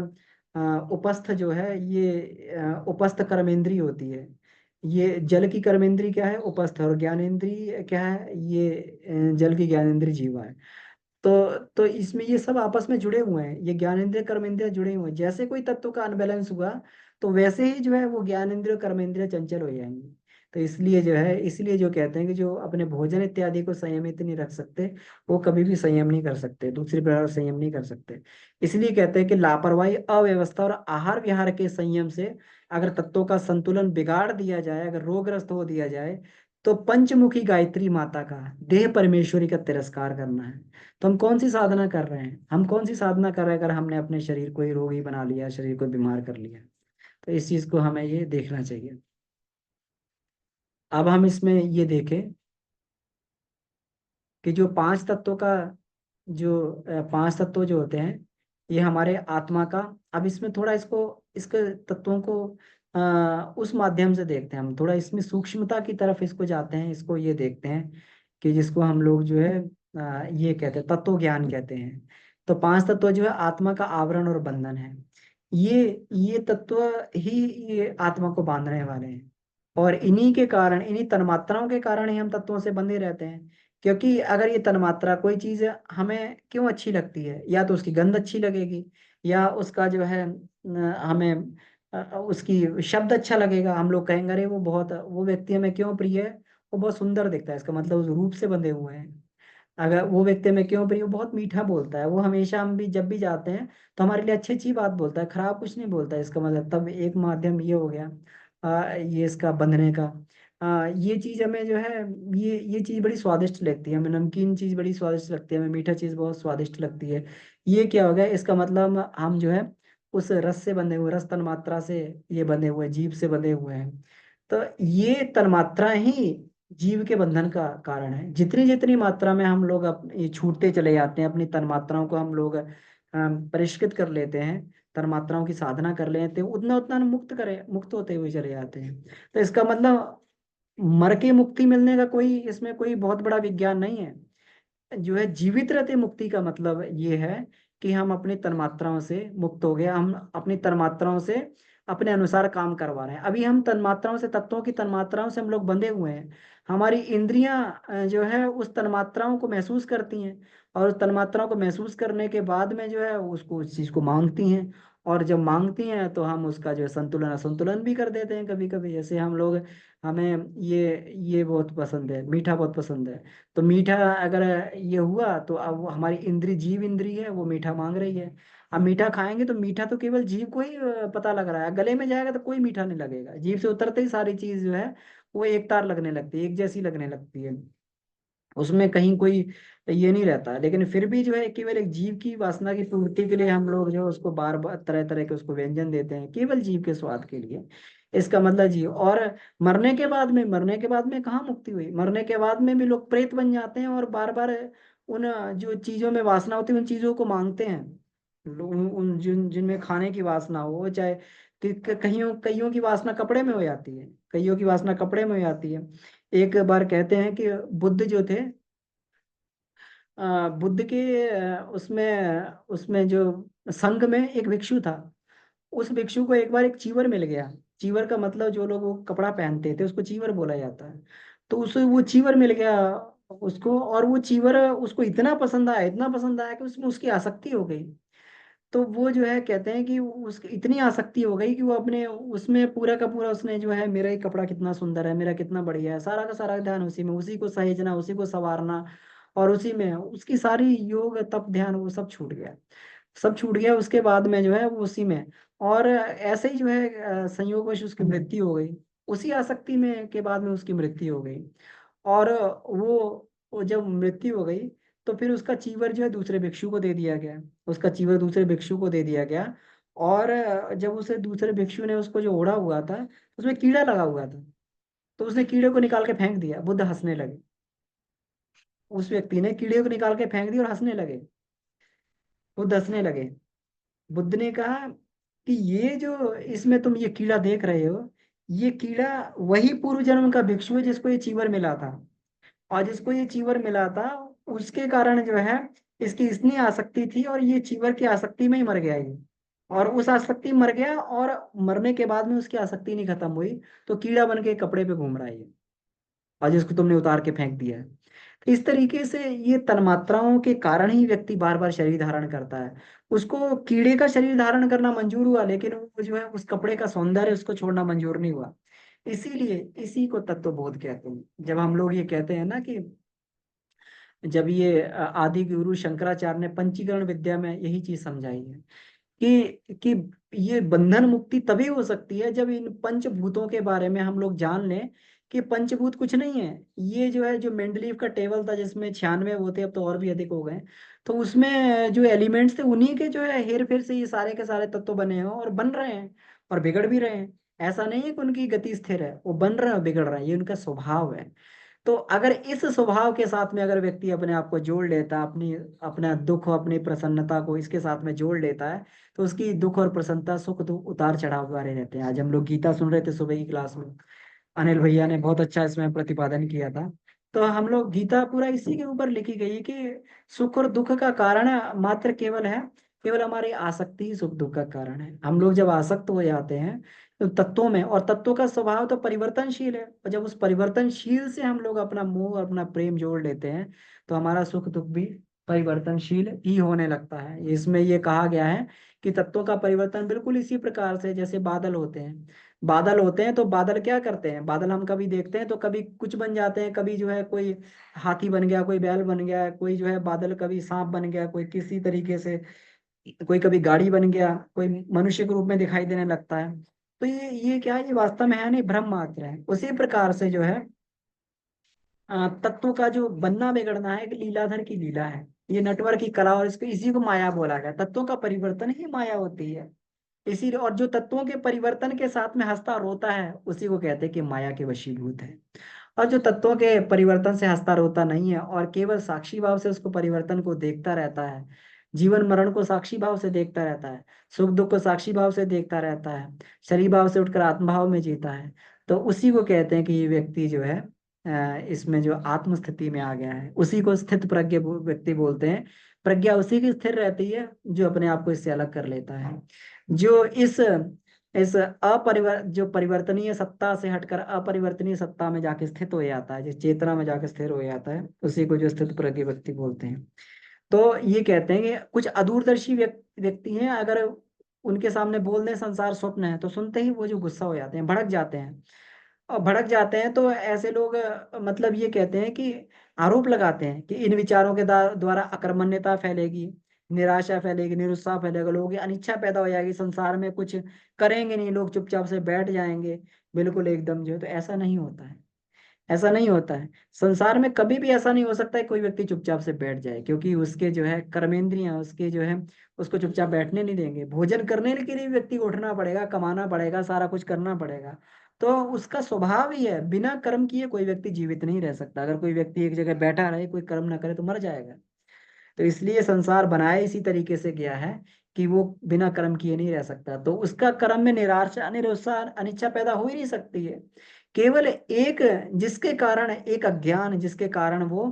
उपस्थ जो है ये उपस्थ कर्मेंद्री होती है। ये जल की कर्मेंद्री क्या है, उपस्थ, और ज्ञानेंद्री क्या है, ये जल की ज्ञानेंद्री जीवा है। तो इसमें ये सब आपस में जुड़े हुए हैं, ये ज्ञानेंद्रिय कर्मेंद्रिय जुड़े हुए हैं। जैसे कोई तत्व का अनबैलेंस हुआ तो वैसे ही जो है वो ज्ञानेंद्रिय कर्मेंद्रिय चंचल हो जाएंगे। तो इसलिए जो कहते हैं कि जो अपने भोजन इत्यादि को संयमित नहीं रख सकते, वो कभी भी संयम नहीं कर सकते, दूसरी प्रकार संयम नहीं कर सकते। इसलिए कहते हैं कि लापरवाही, अव्यवस्था और आहार विहार के संयम से अगर तत्वों का संतुलन बिगाड़ दिया जाए, अगर रोगग्रस्त हो दिया जाए, तो पंचमुखी गायत्री माता का, देह परमेश्वरी का तिरस्कार करना है। तो हम कौन सी साधना कर रहे हैं, हम कौन सी साधना कर रहे हैं, अगर हमने अपने शरीर को ही रोगी बना लिया, शरीर को बीमार कर लिया। तो इस चीज को हमें ये देखना चाहिए। अब हम इसमें ये देखें कि जो पांच तत्वों का, पांच तत्व जो होते हैं, ये हमारे आत्मा का। अब इसमें थोड़ा इसको, इसके तत्वों को उस माध्यम से देखते हैं, हम थोड़ा इसमें सूक्ष्मता की तरफ इसको जाते हैं, इसको ये देखते हैं कि जिसको हम लोग जो है ये कहते हैं तत्व ज्ञान कहते हैं। तो पांच तत्व जो है आत्मा का आवरण और बंधन है। ये ये तत्व ही ये आत्मा को बांधने वाले हैं, और इन्हीं के कारण, इन्हीं तन्मात्राओं के कारण ही हम तत्वों से बंधे रहते हैं। क्योंकि अगर ये तन्मात्रा, कोई चीज हमें क्यों अच्छी लगती है, या तो उसकी गंध अच्छी लगेगी, या उसका जो है हमें उसकी शब्द अच्छा लगेगा। हम लोग कहेंगे अरे वो व्यक्ति हमें क्यों प्रिय है, वो बहुत सुंदर दिखता है, इसका मतलब उस रूप से बंधे हुए हैं। अगर वो व्यक्ति हमें क्यों प्रिय, वो बहुत मीठा बोलता है, वो हमेशा, हम भी जब भी जाते हैं तो हमारे लिए अच्छी अच्छी बात बोलता है, खराब कुछ नहीं बोलता है, इसका मतलब तब एक माध्यम ये हो गया ये इसका बंधने का। ये चीज हमें जो है, ये चीज बड़ी स्वादिष्ट लगती है हमें, नमकीन चीज बड़ी स्वादिष्ट लगती है हमें, मीठा चीज बहुत स्वादिष्ट लगती है। ये क्या हो गया, इसका मतलब हम जो है उस रस से बंधे हुए, रस तन्मात्रा से ये बंधे हुए, जीव से बंधे हुए हैं। तो ये तन्मात्रा ही जीव के बंधन का कारण है। जितनी जितनी मात्रा में हम लोग ये छूटते चले जाते हैं, अपनी तन्मात्राओं को हम लोग परिष्कृत कर लेते हैं, तन्मात्राओं की साधना कर लेते हैं, उतना उतना हम मुक्त होते हुए चले जाते हैं। तो इसका मतलब मर के मुक्ति मिलने का कोई, इसमें कोई बहुत बड़ा विज्ञान नहीं है। जो है जीवित रहते मुक्ति का मतलब ये है कि हम अपनी तन्मात्राओं से मुक्त हो गए, हम अपनी तन्मात्राओं से अपने अनुसार काम करवा रहे हैं। अभी हम तन्मात्राओं से, तत्वों की तन्मात्राओं से हम लोग बंधे हुए हैं। हमारी इंद्रियां जो है उस तन्मात्राओं को महसूस करती हैं, और उस तन्मात्राओं को महसूस करने के बाद में जो है उसको, उस चीज को मांगती हैं। और जब मांगती हैं तो हम उसका जो है संतुलन असंतुलन भी कर देते हैं कभी कभी। जैसे हम लोग, हमें ये बहुत पसंद है, मीठा बहुत पसंद है, तो मीठा अगर ये हुआ तो अब वो हमारी इंद्री, जीव इंद्री है, वो मीठा मांग रही है। अब मीठा खाएंगे तो मीठा तो केवल जीव को ही पता लग रहा है, गले में जाएगा तो कोई मीठा नहीं लगेगा, जीव से उतरते ही सारी चीज जो है वो एक तार लगने लगती है, एक जैसी लगने लगती है, उसमें कहीं कोई ये नहीं रहता। लेकिन फिर भी जो है केवल एक जीव की वासना की पूर्ति के लिए हम लोग जो है उसको बार बार तरह तरह के उसको व्यंजन देते हैं, केवल जीव के स्वाद के लिए। इसका मतलब जीव, और मरने के बाद में कहाँ मुक्ति हुई, मरने के बाद में भी लोग प्रेत बन जाते हैं, और बार बार उन जो चीजों में वासना होती है उन चीजों को मांगते हैं। उन उन जिनमें खाने की वासना हो, चाहे कईयों कईयों की वासना कपड़े में हो जाती है, कईयों की वासना कपड़े में हो जाती है। एक बार कहते हैं कि बुद्ध जो थे, बुद्ध के उसमें उसमें जो संघ में एक भिक्षु था। उस भिक्षु को एक बार एक चीवर मिल गया। चीवर का मतलब, जो लोग वो कपड़ा पहनते थे उसको चीवर बोला जाता है। तो उसे वो चीवर मिल गया उसको, और वो चीवर उसको इतना पसंद आया, इतना पसंद आया कि उसमें उसकी आसक्ति हो गई। तो वो जो है कहते हैं कि उसकी इतनी आसक्ति हो गई कि वो अपने उसमें पूरा का पूरा, उसने जो है मेरा ही कपड़ा कितना सुंदर है, मेरा कितना बढ़िया है, सारा का सारा ध्यान उसी में, उसी को सहेजना, उसी को संवारना, और उसी में उसकी सारी योग तप ध्यान वो सब छूट गया। सब छूट गया उसके बाद में जो है वो उसी में, और ऐसे ही जो है संयोगवश उसकी मृत्यु हो गई। उसी आसक्ति में के बाद में उसकी मृत्यु हो गई। और वो जब मृत्यु हो गई तो फिर उसका चीवर जो है दूसरे भिक्षु को दे दिया गया, उसका चीवर दूसरे भिक्षु को दे दिया गया। और जब उसे दूसरे भिक्षु ने उसको जो ओढ़ा हुआ था, उसमें कीड़ा लगा हुआ था, तो उसने कीड़े को निकाल के फेंक दिया, बुद्ध हंसने लगे। उस व्यक्ति ने कीड़े को निकाल के फेंक दिया और हंसने लगे, बुद्ध हंसने लगे। बुद्ध ने कहा कि ये जो इसमें तुम ये कीड़ा देख रहे हो, ये कीड़ा वही पूर्व जन्म का भिक्षु है जिसको ये चीवर मिला था। और जिसको ये चीवर मिला था, उसके कारण जो है इसकी इतनी आसक्ति थी और ये चीवर की आसक्ति में ही मर गया ये। और उस आसक्ति में मर गया, और मरने के बाद में उसकी आसक्ति नहीं खत्म हुई, तो कीड़ा बन के कपड़े पे घूम रहा है ये, और जिसको तुमने उतार के फेंक दिया है। तो इस तरीके से ये तन्मात्राओं के कारण ही व्यक्ति बार बार शरीर धारण करता है। उसको कीड़े का शरीर धारण करना मंजूर हुआ, लेकिन वो जो है उस कपड़े का सौंदर्य उसको छोड़ना मंजूर नहीं हुआ। इसीलिए इसी को तत्वबोध कहते हैं। जब हम लोग ये कहते हैं ना कि जब ये आदि गुरु शंकराचार्य ने पंचीकरण विद्या में यही चीज समझाई है कि ये बंधन मुक्ति तभी हो सकती है जब इन पंचभूतों के बारे में हम लोग जान लें कि पंचभूत कुछ नहीं है। ये जो है, जो मेंडलीव का टेबल था जिसमें 96 होते, अब तो और भी अधिक हो गए, तो उसमें जो एलिमेंट्स थे उन्हीं के जो है हेर फेर से ये सारे के सारे तत्व बने हैं और बन रहे हैं और बिगड़ भी रहे हैं। ऐसा नहीं है कि उनकी गति स्थिर है, वो बन रहे हैं और बिगड़ रहे हैं, ये उनका स्वभाव है। तो अगर इस स्वभाव के साथ में अगर व्यक्ति अपने आप को जोड़ लेता है, अपनी अपना दुख अपनी प्रसन्नता को इसके साथ में जोड़ लेता है, तो उसकी दुख और प्रसन्नता सुख दुख उतार चढ़ाव वाले रहते हैं। आज हम लोग गीता सुन रहे थे सुबह की क्लास में, अनिल भैया ने बहुत अच्छा इसमें प्रतिपादन किया था। तो हम लोग गीता पूरा इसी के ऊपर लिखी गई है कि सुख और दुख का कारण मात्र केवल है, केवल हमारी आसक्ति ही सुख दुख का कारण है। हम लोग जब आसक्त हो जाते हैं तो तत्वों में, और तत्वों का स्वभाव तो परिवर्तनशील है, और जब उस परिवर्तनशील से हम लोग अपना मोह और अपना प्रेम जोड़ लेते हैं, तो हमारा सुख दुख भी परिवर्तनशील ही होने लगता है। इसमें ये कहा गया है कि तत्वों का परिवर्तन बिल्कुल इसी प्रकार से जैसे बादल होते हैं। बादल होते हैं तो बादल क्या करते हैं, बादल हम कभी देखते हैं तो कभी कुछ बन जाते हैं, कभी जो है कोई हाथी बन गया, कोई बैल बन गया, कोई जो है बादल कभी सांप बन गया, कोई किसी तरीके से, कोई कभी गाड़ी बन गया, कोई मनुष्य के रूप में दिखाई देने लगता है। तो ये क्या है, ये वास्तव में है नहीं, भ्रम मात्र है। उसी प्रकार से जो है तत्वों का जो बनना बिगड़ना है, एक लीलाधर की लीला है, ये नटवर की कला, और इसको इसी को माया बोला गया। तत्वों का परिवर्तन ही माया होती है। इसी और जो तत्वों के परिवर्तन के साथ में हंसता रोता है, उसी को कहते हैं कि माया के वशीभूत है। और जो तत्वों के परिवर्तन से हंसता रोता नहीं है और केवल साक्षी भाव से उसको परिवर्तन को देखता रहता है, जीवन मरण को साक्षी भाव से देखता रहता है, सुख दुख को साक्षी भाव से देखता रहता है, शरीर भाव से उठकर आत्मभाव में जीता है, तो उसी को कहते हैं कि ये व्यक्ति जो है इसमें जो आत्म स्थिति में आ गया है, उसी को स्थित प्रज्ञ व्यक्ति बोलते हैं। प्रज्ञा उसी की स्थिर रहती है जो अपने आप को इससे अलग कर लेता है, जो इस जो परिवर्तनीय सत्ता से हटकर अपरिवर्तनीय सत्ता में जाके स्थित हो जाता है, जिस चेतना में जाके स्थिर हो जाता है, उसी को जो स्थित प्रज्ञ व्यक्ति बोलते हैं। तो ये कहते हैं कि कुछ अदूरदर्शी व्यक्ति हैं, अगर उनके सामने बोल दें संसार स्वप्न है, तो सुनते ही वो जो गुस्सा हो जाते हैं, भड़क जाते हैं। और भड़क जाते हैं तो ऐसे लोग मतलब ये कहते हैं कि आरोप लगाते हैं कि इन विचारों के द्वारा अकर्मण्यता फैलेगी, निराशा फैलेगी, निरुत्साह फैलेगा, लोगों की अनिच्छा पैदा हो जाएगी, संसार में कुछ करेंगे नहीं, लोग चुपचाप से बैठ जाएंगे, बिल्कुल एकदम जो है। तो ऐसा नहीं होता है, ऐसा नहीं होता है। संसार में कभी भी ऐसा नहीं हो सकता है कोई व्यक्ति चुपचाप से बैठ जाए, क्योंकि उसके जो है कर्मेंद्रियां उसके जो है उसको चुपचाप बैठने नहीं देंगे। भोजन करने के लिए व्यक्ति को उठना पड़ेगा, कमाना पड़ेगा, सारा कुछ करना पड़ेगा। तो उसका स्वभाव ही है, बिना कर्म किए कोई व्यक्ति जीवित नहीं रह सकता। अगर कोई व्यक्ति एक जगह बैठा रहे, कोई कर्म ना करे, तो मर जाएगा। तो इसलिए संसार बनाया इसी तरीके से गया है कि वो बिना कर्म किए नहीं रह सकता। तो उसका कर्म में निराशा, निरुत्साह, अनिच्छा पैदा हो ही नहीं सकती है। केवल एक, जिसके कारण एक अज्ञान, जिसके कारण वो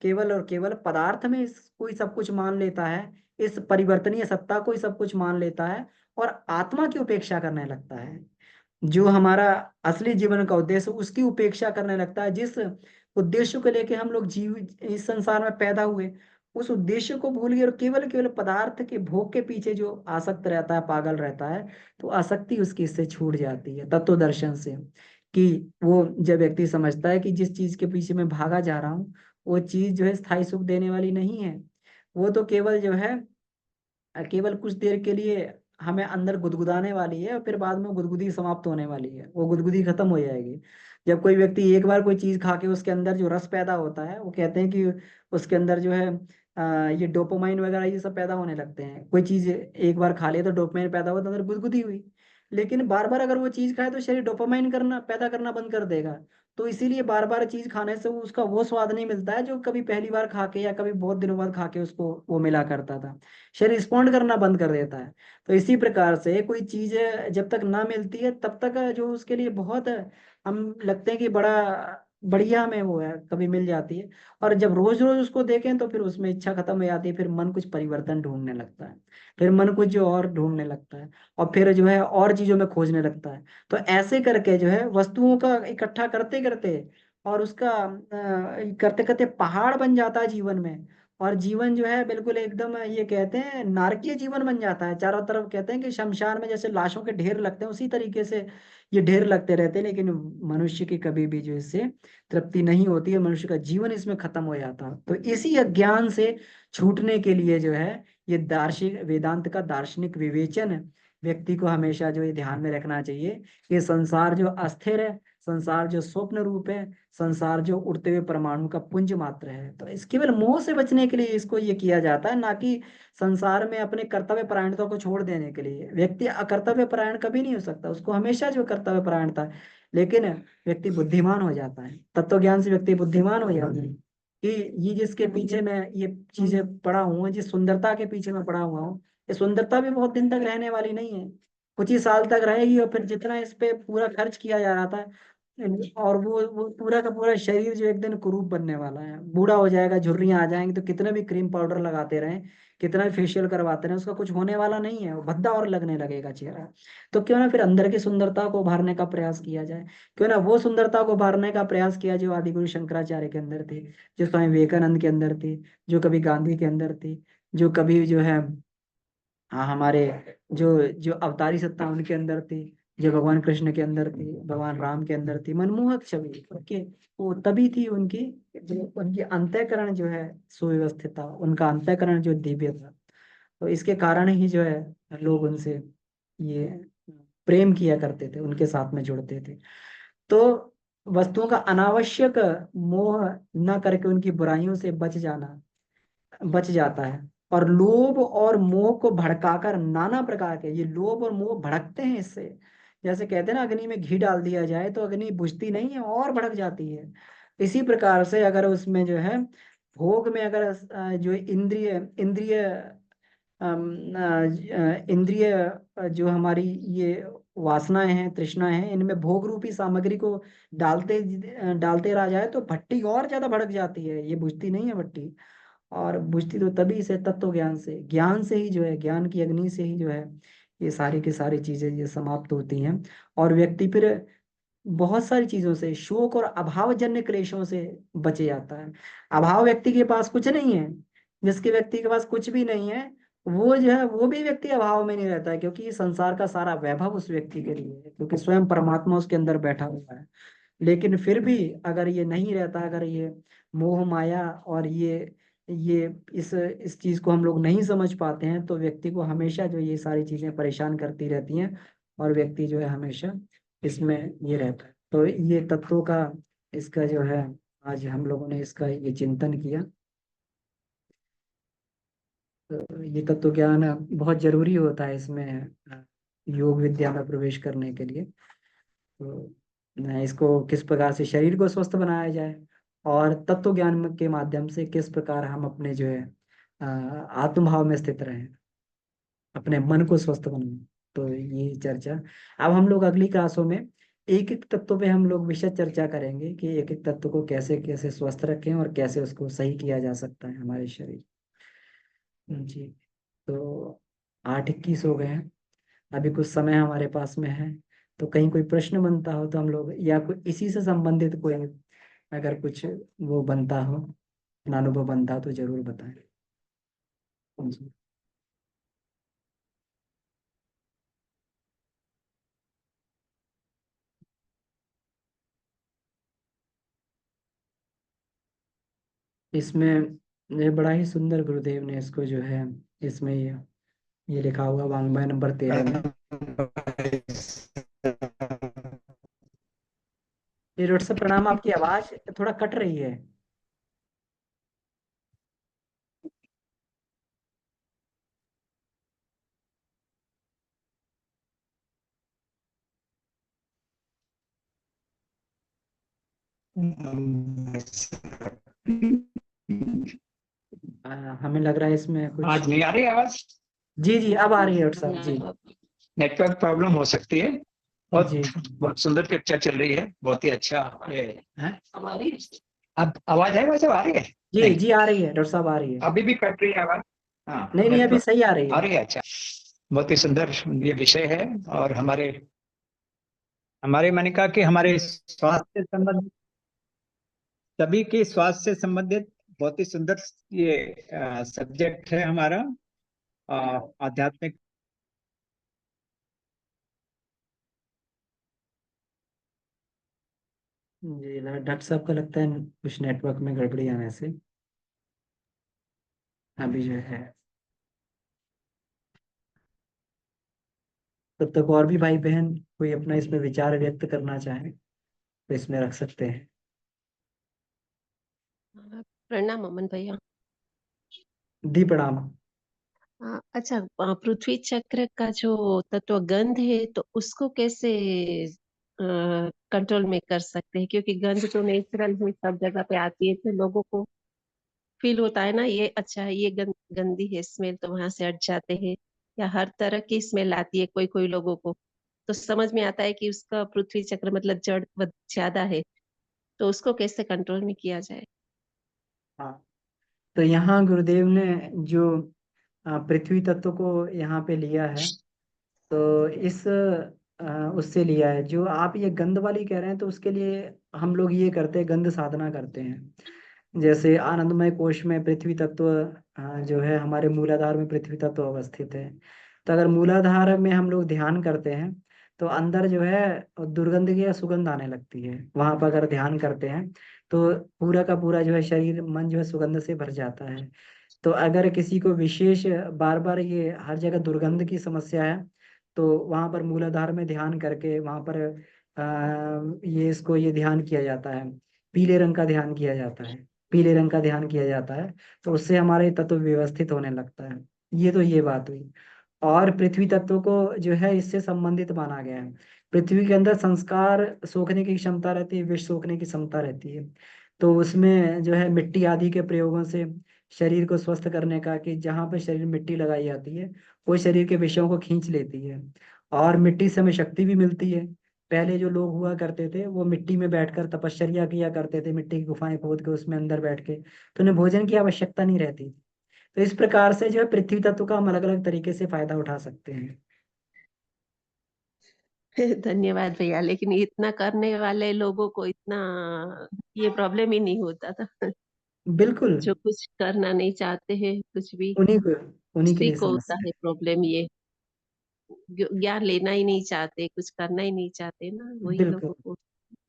केवल और केवल पदार्थ में कोई सब कुछ मान लेता है, इस परिवर्तनीय सत्ता को ही सब कुछ मान लेता है, और आत्मा की उपेक्षा करने लगता है। जो हमारा असली जीवन का उद्देश्य, उसकी उपेक्षा करने लगता है। जिस उद्देश्य को लेके हम लोग जीव इस संसार में पैदा हुए, उस उद्देश्य को भूल गए और केवल केवल पदार्थ के भोग के पीछे जो आसक्त रहता है, पागल रहता है, तो आसक्ति उसकी इससे छूट जाती है तत्व दर्शन से। कि वो जब व्यक्ति समझता है कि जिस चीज के पीछे मैं भागा जा रहा हूँ, वो चीज जो है स्थायी सुख देने वाली नहीं है, वो तो केवल जो है केवल कुछ देर के लिए हमें अंदर गुदगुदाने वाली है, और फिर बाद में गुदगुदी समाप्त होने वाली है, वो गुदगुदी खत्म हो जाएगी। जब कोई व्यक्ति एक बार कोई चीज खा के उसके अंदर जो रस पैदा होता है, वो कहते हैं कि उसके अंदर जो है ये डोपामाइन वगैरह ये सब पैदा होने लगते हैं। कोई चीज एक बार खा ले तो डोपामाइन पैदा हुआ, तो अंदर गुदगुदी हुई। लेकिन बार बार अगर वो चीज खाए तो शरीर डोपामाइन करना पैदा करना बंद कर देगा। तो इसीलिए बार बार चीज खाने से उसका वो स्वाद नहीं मिलता है जो कभी पहली बार खा के या कभी बहुत दिनों बाद खा के उसको वो मिला करता था। शरीर रिस्पॉन्ड करना बंद कर देता है। तो इसी प्रकार से कोई चीज जब तक ना मिलती है तब तक जो उसके लिए बहुत हम लगते हैं कि बड़ा बढ़िया में वो है, कभी मिल जाती है। और जब रोज रोज उसको देखें तो फिर उसमें इच्छा खत्म हो जाती है, फिर मन कुछ परिवर्तन ढूंढने लगता है, फिर मन कुछ जो और ढूंढने लगता है, और फिर जो है और चीजों में खोजने लगता है। तो ऐसे करके जो है वस्तुओं का इकट्ठा करते करते और उसका करते करते पहाड़ बन जाता है जीवन में। और जीवन जो है बिल्कुल एकदम ये कहते हैं नारकीय जीवन बन जाता है। चारों तरफ कहते हैं कि शमशान में जैसे लाशों के ढेर लगते हैं, उसी तरीके से ये ढेर लगते रहते हैं। लेकिन मनुष्य की कभी भी जो इससे तृप्ति नहीं होती है, मनुष्य का जीवन इसमें खत्म हो जाता है। तो इसी अज्ञान से छूटने के लिए जो है ये दार्शनिक वेदांत का दार्शनिक विवेचन व्यक्ति को हमेशा जो ये ध्यान में रखना चाहिए कि संसार जो अस्थिर है, संसार जो स्वप्न रूप है, संसार जो उड़ते हुए परमाणु का पुंज मात्र है। तो इस केवल मोह से बचने के लिए इसको ये किया जाता है, ना कि संसार में अपने कर्तव्य परायणता को छोड़ देने के लिए। व्यक्ति अकर्तव्य परायण कभी नहीं हो सकता, उसको हमेशा जो कर्तव्य परायणता है। लेकिन व्यक्ति बुद्धिमान हो जाता है, तत्व ज्ञान से व्यक्ति बुद्धिमान हो जाता है कि ये जिसके पीछे मैं ये चीजें पड़ा हुआ, जिस सुंदरता के पीछे मैं पड़ा हुआ हूँ, ये सुंदरता भी बहुत दिन तक रहने वाली नहीं है, कुछ ही साल तक रहेगी। और फिर जितना इस पे पूरा खर्च किया जा रहा था, और वो पूरा का पूरा शरीर जो एक दिन कुरूप बनने वाला है, बूढ़ा हो जाएगा, झुर्रियां आ जाएंगी, तो कितने भी क्रीम पाउडर लगाते रहें, कितना भी फेशियल करवाते रहें, उसका कुछ होने वाला नहीं है, वो भद्दा और लगने लगेगा चेहरा। तो क्यों ना फिर अंदर की सुंदरता को उभारने का प्रयास किया जाए, क्यों ना वो सुंदरता को उभारने का प्रयास किया जो आदिगुरु शंकराचार्य के अंदर थी, जो स्वामी विवेकानंद के अंदर थी, जो कभी गांधी के अंदर थी, जो कभी जो है हाँ हमारे जो जो अवतारी सत्ता उनके अंदर थी, जो भगवान कृष्ण के अंदर थी, भगवान राम के अंदर थी, मनमोहक छवि उनके, वो तभी थी उनकी, जो उनकी अंतःकरण जो है सुव्यवस्थित था, उनका अंतःकरण जो दिव्य था। तो इसके कारण ही जो है लोग उनसे ये प्रेम किया करते थे, उनके साथ में जुड़ते थे। तो वस्तुओं का अनावश्यक मोह न करके उनकी बुराइयों से बच जाता है। और लोभ और मोह को भड़काकर नाना प्रकार के, ये लोभ और मोह भड़कते हैं इससे। जैसे कहते हैं ना, अग्नि में घी डाल दिया जाए तो अग्नि बुझती नहीं है और भड़क जाती है। इसी प्रकार से अगर उसमें जो है भोग में अगर जो इंद्रिय इंद्रिय इंद्रिय जो हमारी ये वासनाएं हैं, तृष्णाएं हैं, इनमें भोग रूपी सामग्री को डालते रहा जाए तो भट्टी और ज्यादा भड़क जाती है, ये बुझती नहीं है भट्टी। और बुझती तो तभी से तत्व ज्ञान से ही जो है, ज्ञान की अग्नि से ही जो है ये सारी की सारी चीजें ये समाप्त होती हैं। और व्यक्ति फिर बहुत सारी चीजों से, शोक और अभावजन्य क्लेशों से बचे जाता है। अभाव व्यक्ति के पास कुछ नहीं है, जिसके व्यक्ति के पास कुछ भी नहीं है, वो जो है वो भी व्यक्ति अभाव में नहीं रहता है, क्योंकि संसार का सारा वैभव उस व्यक्ति के लिए है, क्योंकि स्वयं परमात्मा उसके अंदर बैठा हुआ है। लेकिन फिर भी अगर ये नहीं रहता, अगर ये मोह माया और ये इस चीज को हम लोग नहीं समझ पाते हैं, तो व्यक्ति को हमेशा जो ये सारी चीजें परेशान करती रहती हैं, और व्यक्ति जो है हमेशा इसमें ये रहता है। तो ये तत्वों का इसका जो है आज हम लोगों ने इसका ये चिंतन किया। तो ये तत्व ज्ञान बहुत जरूरी होता है इसमें योग विद्या में प्रवेश करने के लिए। तो इसको किस प्रकार से शरीर को स्वस्थ बनाया जाए, और तत्व ज्ञान के माध्यम से किस प्रकार हम अपने जो है आत्मभाव में स्थित रहें, अपने मन को स्वस्थ बनाएं। तो ये चर्चा अब हम लोग अगली क्लासों में एक एक तत्व पे हम लोग विशद चर्चा करेंगे कि एक एक तत्व को कैसे कैसे स्वस्थ रखें और कैसे उसको सही किया जा सकता है हमारे शरीर। जी। तो 8:21 हो गए हैं, अभी कुछ समय हमारे पास में है। तो कहीं कोई प्रश्न बनता हो तो हम लोग, या कोई इसी से संबंधित कोई अगर कुछ वो बनता हो, अपना अनुभव बनता हो तो जरूर बताएं। जी। इसमें ये बड़ा ही सुंदर गुरुदेव ने इसको जो है, इसमें ये लिखा हुआ वाङ्मय नंबर 13 में। ये रोड से प्रणाम, आपकी आवाज थोड़ा कट रही है। हमें लग रहा है इसमें कुछ। आज नहीं आ रही आवाज। जी जी, अब आ रही है डॉक्टर साहब जी। नेटवर्क प्रॉब्लम हो सकती है। बहुत जी बहुत सुंदर चर्चा चल रही है, बहुत ही अच्छा ये है हमारी। अब आवाज है, वैसे आ रही है? जी नहीं, जी, आ रही है डॉक्टर साहब, आ रही है। अभी भी कट रही है आवाज? हाँ, नहीं नहीं, अभी नेटवर्क सही आ रही आ है। रही है, अच्छा। बहुत ही सुंदर ये विषय है, और हमारे हमारे मैंने कहा कि हमारे स्वास्थ्य से संबंधित, सभी के स्वास्थ्य से संबंधित बहुत ही सुंदर ये सब्जेक्ट है हमारा, आध्यात्मिक। जी डॉक्टर साहब का लगता है कुछ नेटवर्क में गड़बड़ी आने से अभी जो है, तब तक और भी भाई बहन कोई अपना इसमें विचार व्यक्त करना चाहे तो इसमें रख सकते हैं। प्रणाम अमन भैया। दी प्रणाम। अच्छा, पृथ्वी चक्र का जो तत्व गंध है तो उसको कैसे कंट्रोल में कर सकते हैं? क्योंकि गंध तो नेचुरल है, सब जगह पे आती है, तो लोगों को फील होता है ना, ये अच्छा है, ये गंदी है स्मेल, तो वहां से हट जाते हैं। या हर तरह की स्मेल आती है कोई कोई लोगों को, तो समझ में आता है कि उसका पृथ्वी चक्र मतलब जड़ ज्यादा है, तो उसको कैसे कंट्रोल में किया जाए? हाँ, तो यहाँ गुरुदेव ने जो पृथ्वी तत्व को यहाँ पे लिया है, तो इस उससे लिया है। जो आप ये गंध वाली कह रहे हैं, तो उसके लिए हम लोग ये करते हैं, गंध साधना करते हैं। जैसे आनंदमय कोश में पृथ्वी तत्व जो है, हमारे मूलाधार में पृथ्वी तत्व अवस्थित है। तो अगर मूलाधार में हम लोग ध्यान करते हैं, तो अंदर जो है दुर्गंध की या सुगंध आने लगती है। वहां पर अगर ध्यान करते हैं तो पूरा का पूरा जो है शरीर मन जो है सुगंध से भर जाता है। तो अगर किसी को विशेष बार बार ये हर जगह दुर्गंध की समस्या है, तो वहां पर मूलाधार में ध्यान करके वहां पर ये इसको ये ध्यान किया जाता है। पीले रंग का ध्यान किया जाता है। पीले रंग का ध्यान किया जाता है, तो उससे हमारे तत्व व्यवस्थित होने लगता है। ये तो ये बात हुई। और पृथ्वी तत्व को जो है इससे संबंधित माना गया है। पृथ्वी के अंदर संस्कार सोखने की क्षमता रहती है, विष सोखने की क्षमता रहती है। तो उसमें जो है मिट्टी आदि के प्रयोगों से शरीर को स्वस्थ करने का, कि जहाँ पर शरीर में मिट्टी लगाई जाती है वो शरीर के विषयों को खींच लेती है। और मिट्टी से हमें शक्ति भी मिलती है। पहले जो लोग हुआ करते थे वो मिट्टी में बैठकर तपश्चर्या किया करते थे, मिट्टी की गुफाएं खोद के उसमें अंदर बैठ के, तो उन्हें भोजन की आवश्यकता नहीं रहती। तो इस प्रकार से जो है पृथ्वी तत्व का हम अलग अलग तरीके से फायदा उठा सकते हैं। धन्यवाद भैया, लेकिन इतना करने वाले लोगों को इतना ये प्रॉब्लम ही नहीं होता था। बिल्कुल। जो कुछ करना नहीं चाहते हैं कुछ भी, उन्हीं को, उन्हीं के उसी लिए को होता समस्या है प्रॉब्लम ये। ज्ञान लेना ही नहीं चाहते, कुछ करना ही नहीं चाहते ना, है। वही बिल्कुल। लोगों को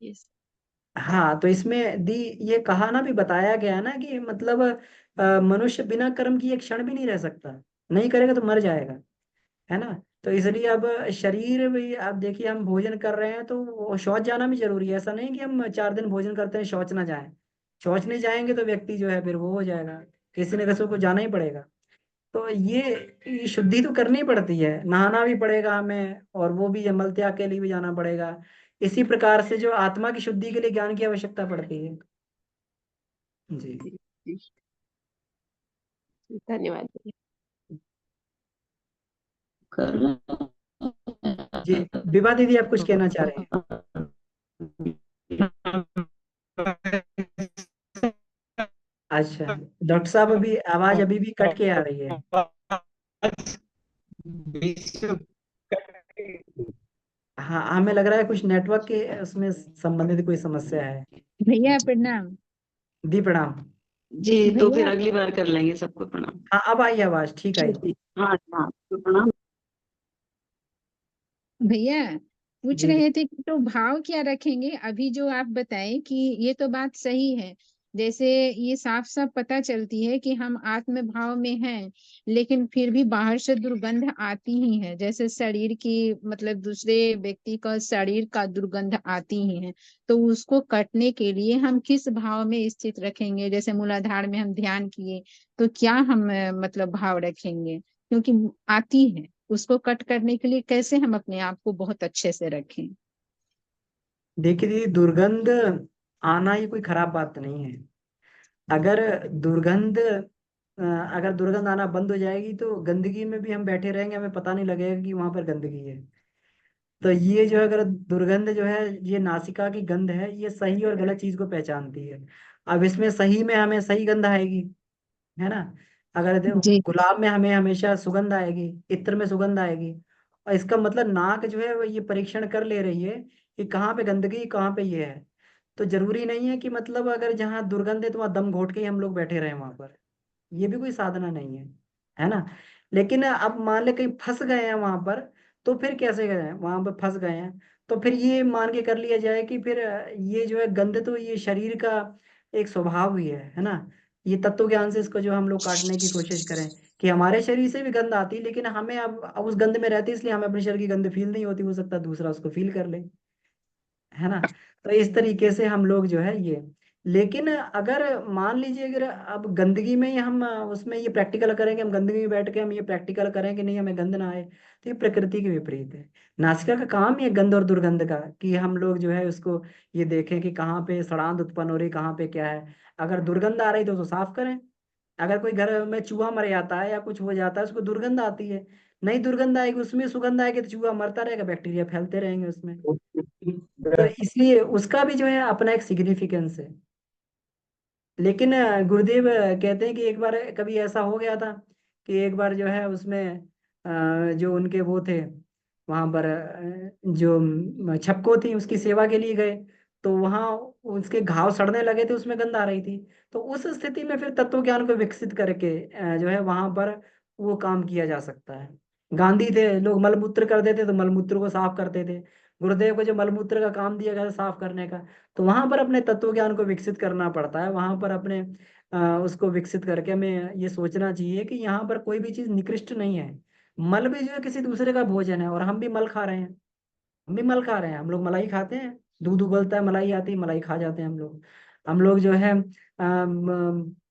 ये हाँ, तो इसमें दी ये कहा ना, भी बताया गया ना कि मतलब मनुष्य बिना कर्म किए एक क्षण भी नहीं रह सकता। नहीं करेगा तो मर जाएगा, है ना। तो इसलिए अब शरीर भी, आप देखिए हम भोजन कर रहे हैं तो वो शौच जाना भी जरूरी है। ऐसा नहीं कि हम 4 दिन भोजन करते हैं शौच ना जाए। शौच नहीं जाएंगे तो व्यक्ति जो है फिर वो हो जाएगा, किसी न किसी को जाना ही पड़ेगा। तो ये शुद्धि तो करनी पड़ती है, नहाना भी पड़ेगा हमें, और वो भी मल त्याग के लिए भी जाना पड़ेगा। इसी प्रकार से जो आत्मा की शुद्धि के लिए ज्ञान की आवश्यकता पड़ती है। जी। जी, धन्यवाद भैया। जी, विभा दीदी आप कुछ कहना चाह रहे हैं? अच्छा, डॉक्टर साहब अभी आवाज अभी भी कट के आ रही है। हाँ, हमें लग रहा है कुछ नेटवर्क के उसमें संबंधित कोई समस्या है। भैया प्रणाम। दी प्रणाम। जी, तो फिर भैया अगली बार कर लेंगे, सबको प्रणाम। हाँ, अब आई आवाज, ठीक जी आई। जी, हाँ हाँ, तो प्रणाम। भैया पूछ जी जी। रहे थे कि तो भाव क्या रखेंगे? अभी जो आप बताए कि ये तो बात सही है, जैसे ये साफ साफ पता चलती है कि हम आत्म भाव में हैं, लेकिन फिर भी बाहर से दुर्गंध आती ही है, जैसे शरीर की मतलब दूसरे व्यक्ति का शरीर का दुर्गंध आती ही है। तो उसको कटने के लिए हम किस भाव में स्थित रखेंगे? जैसे मूलाधार में हम ध्यान किए, तो क्या हम मतलब भाव रखेंगे? क्योंकि आती है, उसको कट करने के लिए कैसे हम अपने आप को बहुत अच्छे से रखें? देखिए दीदी, दुर्गंध आना ही कोई खराब बात नहीं है। अगर दुर्गंध अगर दुर्गंध आना बंद हो जाएगी तो गंदगी में भी हम बैठे रहेंगे, हमें पता नहीं लगेगा कि वहां पर गंदगी है। तो ये जो है, अगर दुर्गंध जो है, ये नासिका की गंध है, ये सही और गलत चीज को पहचानती है। अब इसमें सही में हमें सही गंध आएगी, है ना। अगर जी गुलाब में हमें हमेशा सुगंध आएगी, इत्र में सुगंध आएगी। और इसका मतलब नाक जो है वो ये परीक्षण कर ले रही है कि कहाँ पे गंदगी, कहाँ पे ये है। तो जरूरी नहीं है कि मतलब अगर जहाँ दुर्गंध है तो वहाँ दम घोट के ही हम लोग बैठे रहे वहां पर, ये भी कोई साधना नहीं है ना। लेकिन अब मान ले कहीं फंस गए हैं वहां पर, तो फिर कैसे गए हैं वहां पर, फंस गए हैं। तो फिर ये मान के कर लिया जाए कि फिर ये जो है गंध तो ये शरीर का एक स्वभाव ही है ना। ये तत्व ज्ञान से इसको जो हम लोग काटने की कोशिश करें कि हमारे शरीर से भी गंध आती है, लेकिन हमें अब उस गंध में रहती है, इसलिए हमें अपने शरीर की गंध फील नहीं होती, हो सकता है दूसरा उसको फील कर ले, है ना। तो इस तरीके से हम लोग जो है ये, लेकिन अगर मान लीजिए अगर अब गंदगी में ही हम उसमें ये प्रैक्टिकल करेंगे, हम गंदगी में बैठ के हम ये प्रैक्टिकल करें कि नहीं हमें गंद ना आए, तो ये प्रकृति के विपरीत है। नासिका का काम ही है गंध और दुर्गंध का, कि हम लोग जो है उसको ये देखें कि कहाँ पे सड़ांध उत्पन्न हो रही, कहाँ पे क्या है। अगर दुर्गंध आ रही तो उसको साफ करें। अगर कोई घर में चूहा मर जाता है या कुछ हो जाता है, उसको दुर्गंध आती है, नहीं दुर्गंध आएगी, उसमें सुगंध आएगी, तो चूहा मरता रहेगा, बैक्टीरिया फैलते रहेंगे उसमें। तो इसलिए उसका भी जो है अपना एक सिग्निफिकेंस है। लेकिन गुरुदेव कहते हैं कि एक बार कभी ऐसा हो गया था कि एक बार जो है उसमें जो उनके वो थे वहां पर जो छपको थी उसकी सेवा के लिए गए, तो वहां उसके घाव सड़ने लगे थे, उसमें गंध आ रही थी। तो उस स्थिति में फिर तत्व ज्ञान को विकसित करके जो है वहां पर वो काम किया जा सकता है। गांधी थे, लोग मलमूत्र कर देते तो मलमूत्र को साफ करते थे। गुरुदेव को जो मलमूत्र का काम दिया गया था साफ करने का, तो वहां पर अपने तत्व ज्ञान को विकसित करना पड़ता है। वहां पर अपने उसको विकसित करके हमें ये सोचना चाहिए कि यहाँ पर कोई भी चीज निकृष्ट नहीं है। मल भी जो है किसी दूसरे का भोजन है, और हम भी मल खा रहे हैं। हम भी मल खा रहे हैं, हम लोग मलाई खाते हैं, दूध उबलता है, मलाई आती है, मलाई खा जाते हैं हम लोग। हम लोग जो है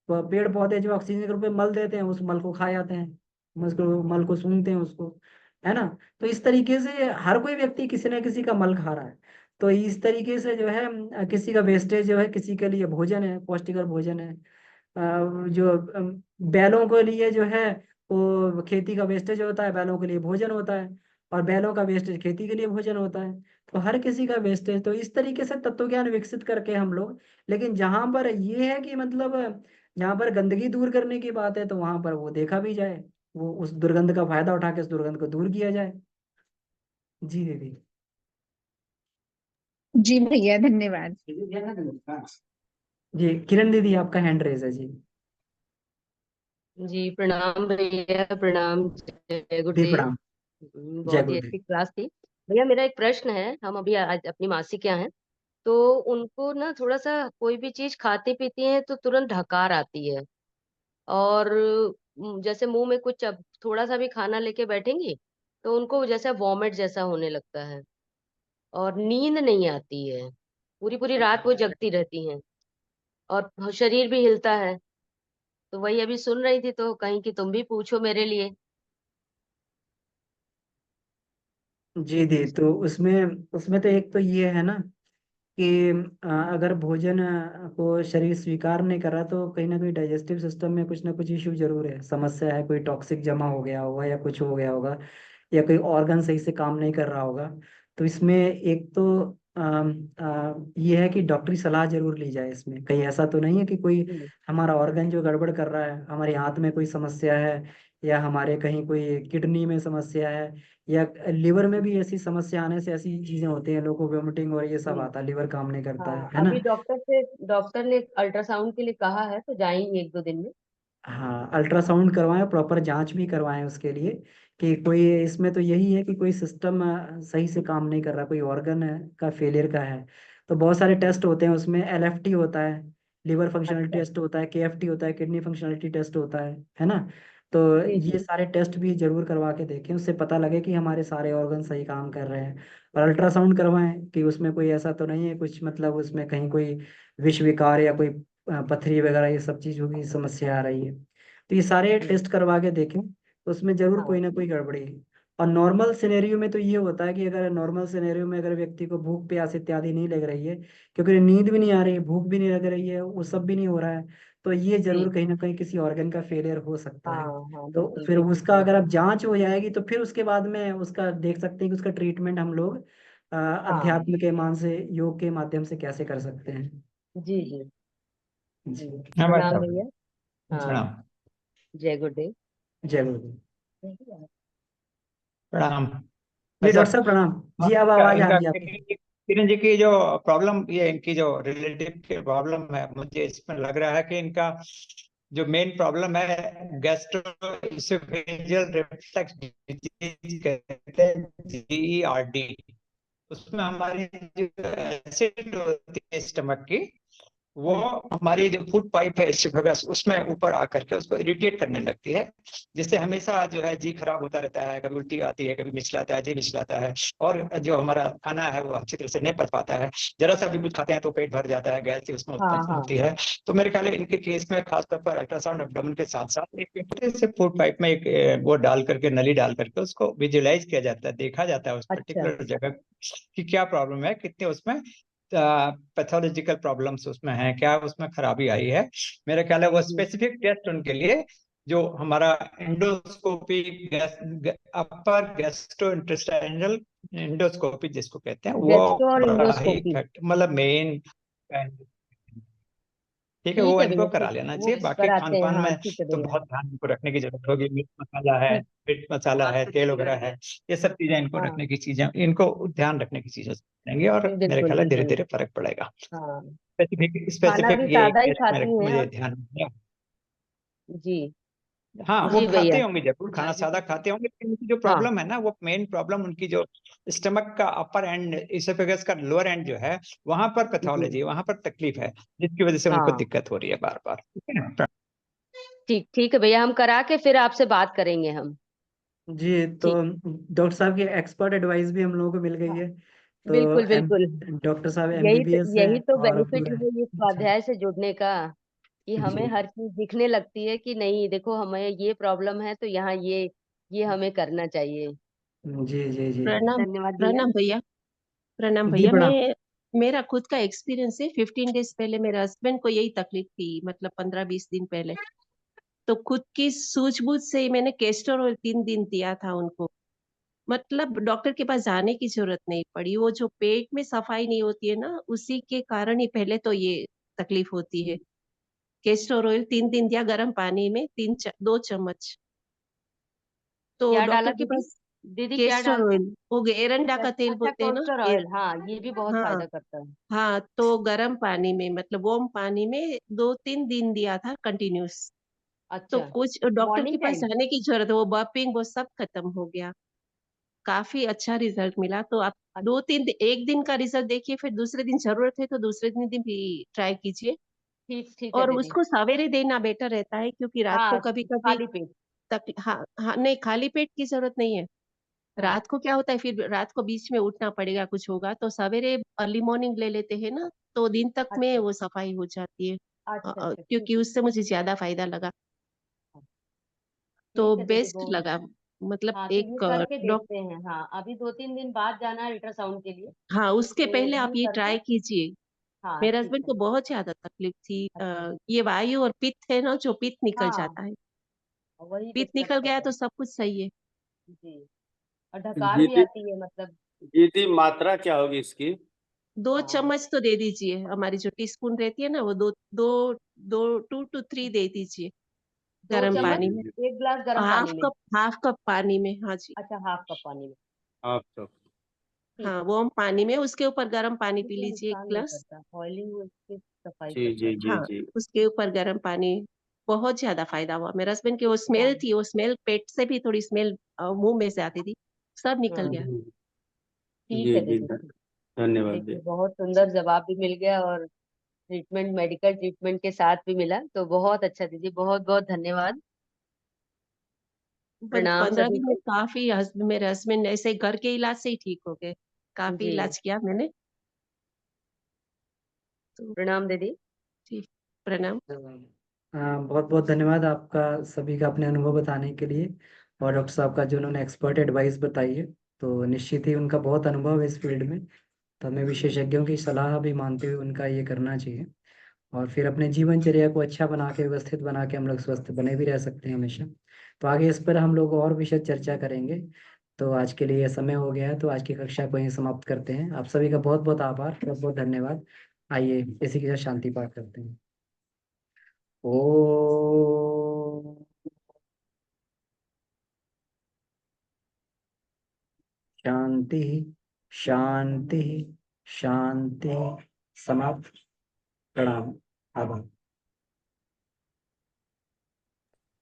पेड़ पौधे जो ऑक्सीजन के रूप में मल देते हैं, उस मल को खा जाते हैं, उसको मल को सूंघते हैं उसको, है ना। तो इस तरीके से हर कोई व्यक्ति किसी न किसी का मल खा रहा है। तो इस तरीके से जो है किसी का वेस्टेज जो है किसी के लिए भोजन है, पौष्टिकर भोजन है। जो बैलों के लिए जो है वो खेती का वेस्टेज होता है, बैलों के लिए भोजन होता है। और बैलों का वेस्टेज खेती के लिए भोजन होता है। तो हर किसी का वेस्टेज, तो इस तरीके से तत्व ज्ञान विकसित करके हम लोग, लेकिन जहां पर ये है कि मतलब जहां पर गंदगी दूर करने की बात है, तो वहां पर वो देखा भी जाए, वो उस दुर्गंध का फायदा उठा के उस दुर्गंध को दूर किया जाए। जी दीदी। जी भैया, धन्यवाद। जी किरण दीदी, आपका हैंड रेज है जी। जी प्रणाम भैया, प्रणाम, जय दी गुरुदेव। प्रणाम। जय बहुत ही गुरुदेव। अच्छी क्लास थी भैया। मेरा एक प्रश्न है, हम अभी आज अपनी मासी के यहाँ हैं, तो उनको ना थोड़ा सा कोई भी चीज खाती पीती हैं तो तुरंत ढकार आती है। और जैसे मुंह में कुछ अब थोड़ा सा भी खाना लेके बैठेंगी तो उनको जैसा वॉमिट जैसा होने लगता है, और नींद नहीं आती है, पूरी पूरी रात वो जगती रहती हैं, और शरीर भी हिलता है। तो वही अभी सुन रही थी तो कहीं कि तुम भी पूछो मेरे लिए। जी दी, तो उसमें उसमें तो एक तो ये है ना कि अगर भोजन को शरीर स्वीकार नहीं कर रहा, तो कहीं ना कहीं डाइजेस्टिव सिस्टम में कुछ ना कुछ इश्यू जरूर है, समस्या है, कोई टॉक्सिक जमा हो गया होगा या कुछ हो गया होगा, या कोई ऑर्गन सही से काम नहीं कर रहा होगा। तो इसमें एक तो ये है कि डॉक्टरी सलाह जरूर ली जाए। इसमें कहीं ऐसा तो नहीं है कि कोई हम्म। हमारा ऑर्गन जो गड़बड़ कर रहा है, हमारे हाथ में कोई समस्या है, या हमारे कहीं कोई किडनी में समस्या है, या लिवर में भी ऐसी समस्या आने से ऐसी चीजें होती हैं, लोगों को वोमिटिंग और ये सब जी। आता है, लिवर काम नहीं करता हाँ, है अभी ना। डॉक्टर ने अल्ट्रासाउंड के लिए कहा है, तो जाएंगे 1-2 दिन में। हाँ, अल्ट्रासाउंड करवाएं, प्रॉपर जांच भी करवाएं उसके लिए, कि कोई इसमें तो यही है कि कोई सिस्टम सही से काम नहीं कर रहा, कोई ऑर्गन का फेलियर का है। तो बहुत सारे टेस्ट होते हैं उसमें, एलएफटी होता है, लिवर फंक्शनलिटी अच्छा। टेस्ट होता है, केएफटी होता है, किडनी फंक्शनलिटी टेस्ट होता है ना। तो जी ये जी। सारे टेस्ट भी जरूर करवा के देखें, उससे पता लगे कि हमारे सारे ऑर्गन सही काम कर रहे हैं। और अल्ट्रासाउंड करवाएं कि उसमें कोई ऐसा तो नहीं है कुछ, मतलब उसमें कहीं कोई विष विकार या कोई पथरी वगैरह ये सब चीजों की समस्या आ रही है। तो ये सारे जी। टेस्ट करवा के देखें, तो उसमें जरूर हाँ। कोई ना कोई गड़बड़ी है। और नॉर्मल सिनेरियो में तो ये होता है कि अगर नॉर्मल सिनेरियो में अगर व्यक्ति को भूख प्यास इत्यादि नहीं लग रही है, क्योंकि नींद भी नहीं आ रही है, भूख भी नहीं लग रही है, वो सब भी नहीं हो रहा है, तो ये जी जरूर कहीं ना कहीं किसी ऑर्गन का फेलियर हो सकता हाँ है। हाँ, तो बिल्कुल फिर बिल्कुल उसका सही अगर कहा। अब जांच हो जाएगी तो फिर उसके बाद में उसका देख सकते हैं कि उसका ट्रीटमेंट हम लोग हाँ अध्यात्म के मान से, योग के माध्यम से कैसे कर सकते हैं। जी जी जी। जी। हाँ भाई प्रणाम साहब, भैया। हाँ, प्रणाम। जय गुरुदेव। जय गुरुदेव। प्रणाम जी भाई डॉक्टर साहब। साहब प्रणाम। जी अब इनका आवाज आ इनका रही है आपकी। किरण जी की जो प्रॉब्लम, ये इनकी जो रिलेटिव की प्रॉब्लम है, मुझे इसमें लग रहा है कि इनका जो मेन प्रॉब्लम है गैस्ट्रोइसोफेजियल रिफ्लक्स डिजीज कहते हैं, GERD। उसमें हमारी जो एसिड होती है स्टमक की, वो हमारी जो फूड पाइप है एसोफेगस, उसमें ऊपर आकर के उसको इरिटेट करने लगती है, जिससे हमेशा जो है जी खराब होता रहता है, कभी उल्टी आती है, कभी मिचलाता है, जी मिचलाता है, और जो हमारा खाना है वो अच्छी तरह से नहीं पच पाता है। जरा सा भी कुछ खाते हैं तो पेट भर जाता है, गैस उसमें हाँ उत्पन्न हाँ होती है। तो मेरे ख्याल है इनके केस में खासतौर पर अल्ट्रासाउंड एब्डोमेन के साथ साथ एक छोटे से फूड पाइप में एक वो डाल करके, नली डाल करके उसको विजुलाइज किया जाता है, देखा जाता है उस अच्छा पर्टिकुलर जगह कि क्या प्रॉब्लम है, कितने उसमें पैथोलॉजिकल प्रॉब्लम्स उसमें हैं, क्या उसमें खराबी आई है। मेरा ख्याल है वो जी। स्पेसिफिक टेस्ट उनके लिए जो हमारा एंडोस्कोपी, अपर गैस्ट्रोइंटेस्टाइनल एंडोस्कोपी जिसको कहते हैं, वो गैस्ट्रो और बड़ा ही इंडोस्कोपी। इफेक्ट, मतलब मेन। ठीक है, वो ठीक है इनको भैया, करा ठीक है, लेना वो चाहिए। बाकी कराते खान हैं। पान हाँ में ठीक है तो भैया। बहुत ध्यान इनको रखने की जरूरत होगी। मिर्च मसाला है, ठीक। मिर्च मसाला है, तेल वगैरह है, ये सब चीजें इनको हाँ रखने की चीजें, इनको ध्यान रखने की चीजें रहेंगी, और मेरे बिल्कुल ख्याल है धीरे बिल्कुल। धीरे फर्क पड़ेगा। हाँ, स्पेसिफिक खाना स्पेसिफिक भी ये सादा ही टेस्ट खाती हैं मुझे और। ध्यान रखना है। जी हाँ, वो जी खाते भैया। होंगे, जरूर खाना सादा खाते होंगे, लेकिन उनकी जो हाँ प्रॉब्लम है ना, वो मेन प्रॉब्लम उनकी जो स्टमक का अपर एंड, इसोफेगस का लोअर एंड जो है, वहां पर जी। पैथोलॉजी, वहां पर तकलीफ है, जिसकी वजह से उनको हाँ दिक्कत हो रही है बार बार। ठीक है ना? ठीक, ठीक है भैया, हम करा के फिर आपसे बात करेंगे हम। जी तो ठीक। डॉक्टर साहब की एक्सपर्ट एडवाइस भी हम लोगों को मिल गई हाँ है। तो बिल्कुल बिल्कुल। डॉक्टर साहब यही तो MBBS है यही तो और बेनिफिट पूरा। है ये जी स्वाध्याय से जुड़ने का, कि हमें जी हर चीज दिखने लगती है कि नहीं, देखो हमें ये प्रॉब्लम है तो यहाँ ये हमें करना चाहिए। जी जी जी। प्रणाम। धन्यवाद भैया। प्रणाम भैया। प्रणाम जी भैया। प्रणाम। मेरा खुद का एक्सपीरियंस है। 15 डेज पहले मेरे हस्बैंड को यही तकलीफ थी, मतलब 15-20 दिन पहले। तो खुद की सूझबूझ से ही मैंने कैस्टर ऑयल 3 दिन दिया था उनको। मतलब डॉक्टर के पास जाने की जरूरत नहीं पड़ी। वो जो पेट में सफाई नहीं होती है ना, उसी के कारण ही पहले तो ये तकलीफ होती है। कैस्टर ऑयल 3 दिन दिया गर्म पानी में, 2 चम्मच। तो क्या डाला डॉक्टर के दीदी? पास दीदी क्या कैस्टर डालते हैं? ऑयल, वो एरंडा का तेल अच्छा, बोलते हैं ना। कैस्टर ऑयल, हाँ ये भी बहुत हाँ फायदा करता है। हाँ, तो गर्म पानी में, मतलब वार्म पानी में 2-3 दिन दिया था कंटिन्यूस। तो अच्छा, कुछ डॉक्टर के मॉर्निंग पास टाइम। जाने की जरूरत है, वो बर्पिंग वो सब खत्म हो गया। काफी अच्छा रिजल्ट मिला। तो आप 1 दिन का रिजल्ट देखिए, फिर दूसरे दिन जरूरत है तो दूसरे दिन भी ट्राई कीजिए। ठीक, ठीक है और दीदी। उसको सवेरे देना बेटर रहता है, क्योंकि रात को हाँ, कभी कभी खाली पेट। हाँ हाँ, नहीं खाली पेट की जरूरत नहीं है। हाँ, रात को क्या होता है, फिर रात को बीच में उठना पड़ेगा, कुछ होगा तो सवेरे अर्ली मॉर्निंग ले लेते हैं ना, तो दिन तक में अच्छा वो सफाई हो जाती है। अच्छा अच्छा, ठीक क्योंकि है। उससे मुझे ज्यादा फायदा लगा, तो ठीक है दीदी, बेस्ट बहुत। लगा। मतलब हाँ तो ये एक करके डॉक्टर, देखते हैं। हाँ, अभी 2-3 दिन बाद जाना है अल्ट्रासाउंड के लिए। हाँ उसके तो पहले आप ये ये करके। ट्राई कीजिए। हाँ मेरे ठीक हस्बैंड है। को बहुत ज्यादा तकलीफ थी। अच्छा। ये वायु और पित्त है ना, जो पित्त निकल हाँ, जाता है। वही पित्त दिक्कत निकल गया करता तो है। सब कुछ सही है। जी। और ढकार भी जीती आती है मतलब। जीती मात्रा क्या होगी इसकी? 2 चम्मच तो दे दीजिए, हमारी जो टी स्पून रहती है ना, वो दो दो दो 2 to 3 दे दीजिए दो गर्म जी चम्मच पानी जी में। जी। 1 गिलास गर्म हाफ पानी में। कप, हाफ कप पानी में, हाँ जी। अच्छा, हाफ कप पानी में। आप तो ठीक हाँ है। वार्म पानी में, उसके ऊपर गर्म पानी ये पी कोई लीजिए एक नुकसान नहीं गिलास। करता, ऑयलिंग उसकी सफाई जी करता जी है। जी हाँ, जी। उसके ऊपर गर्म पानी। बहुत ज्यादा फायदा हुआ मेरे हस्बैंड की। वो स्मेल हाँ थी, वो स्मेल पेट से भी थोड़ी स्मेल मुंह में से आती थी, सब निकल हाँ, गया। जी ठीक जी है जी, दीदी। धन्यवाद देखिए, जी। बहुत सुंदर जी। जवाब भी मिल गया, और ट्रीटमेंट मेडिकल ट्रीटमेंट के साथ भी मिला, तो बहुत अच्छा दीदी, बहुत बहुत धन्यवाद। प्रणाम 15 दिन सभी में को। काफी मेरे हस्बैंड ऐसे घर के इलाज से ही ठीक हो गए। काफी जी। इलाज किया मैंने। तो प्रणाम दीदी। ठीक। प्रणाम। बहुत बहुत धन्यवाद आपका सभी का अपने अनुभव बताने के लिए, और डॉक्टर साहब का जो उन्होंने एक्सपर्ट एडवाइस बताई है। तो निश्चित ही उनका बहुत अनुभव है इस फील्ड में, तो हमें विशेषज्ञों की सलाह भी मानते हुए उनका ये करना चाहिए। और फिर अपने जीवनचर्या को अच्छा बना के, व्यवस्थित बना के हम लोग स्वस्थ बने भी रह सकते हैं हमेशा। तो आगे इस पर हम लोग और विषय चर्चा करेंगे। तो आज के लिए समय हो गया है, तो आज की कक्षा को यहीं समाप्त करते हैं। आप सभी का बहुत बहुत आभार, बहुत बहुत धन्यवाद। आइए इसी के साथ शांति पाठ करते हैं। ओ शांति शांति शांति। समाप्त। प्रणाम। आभार।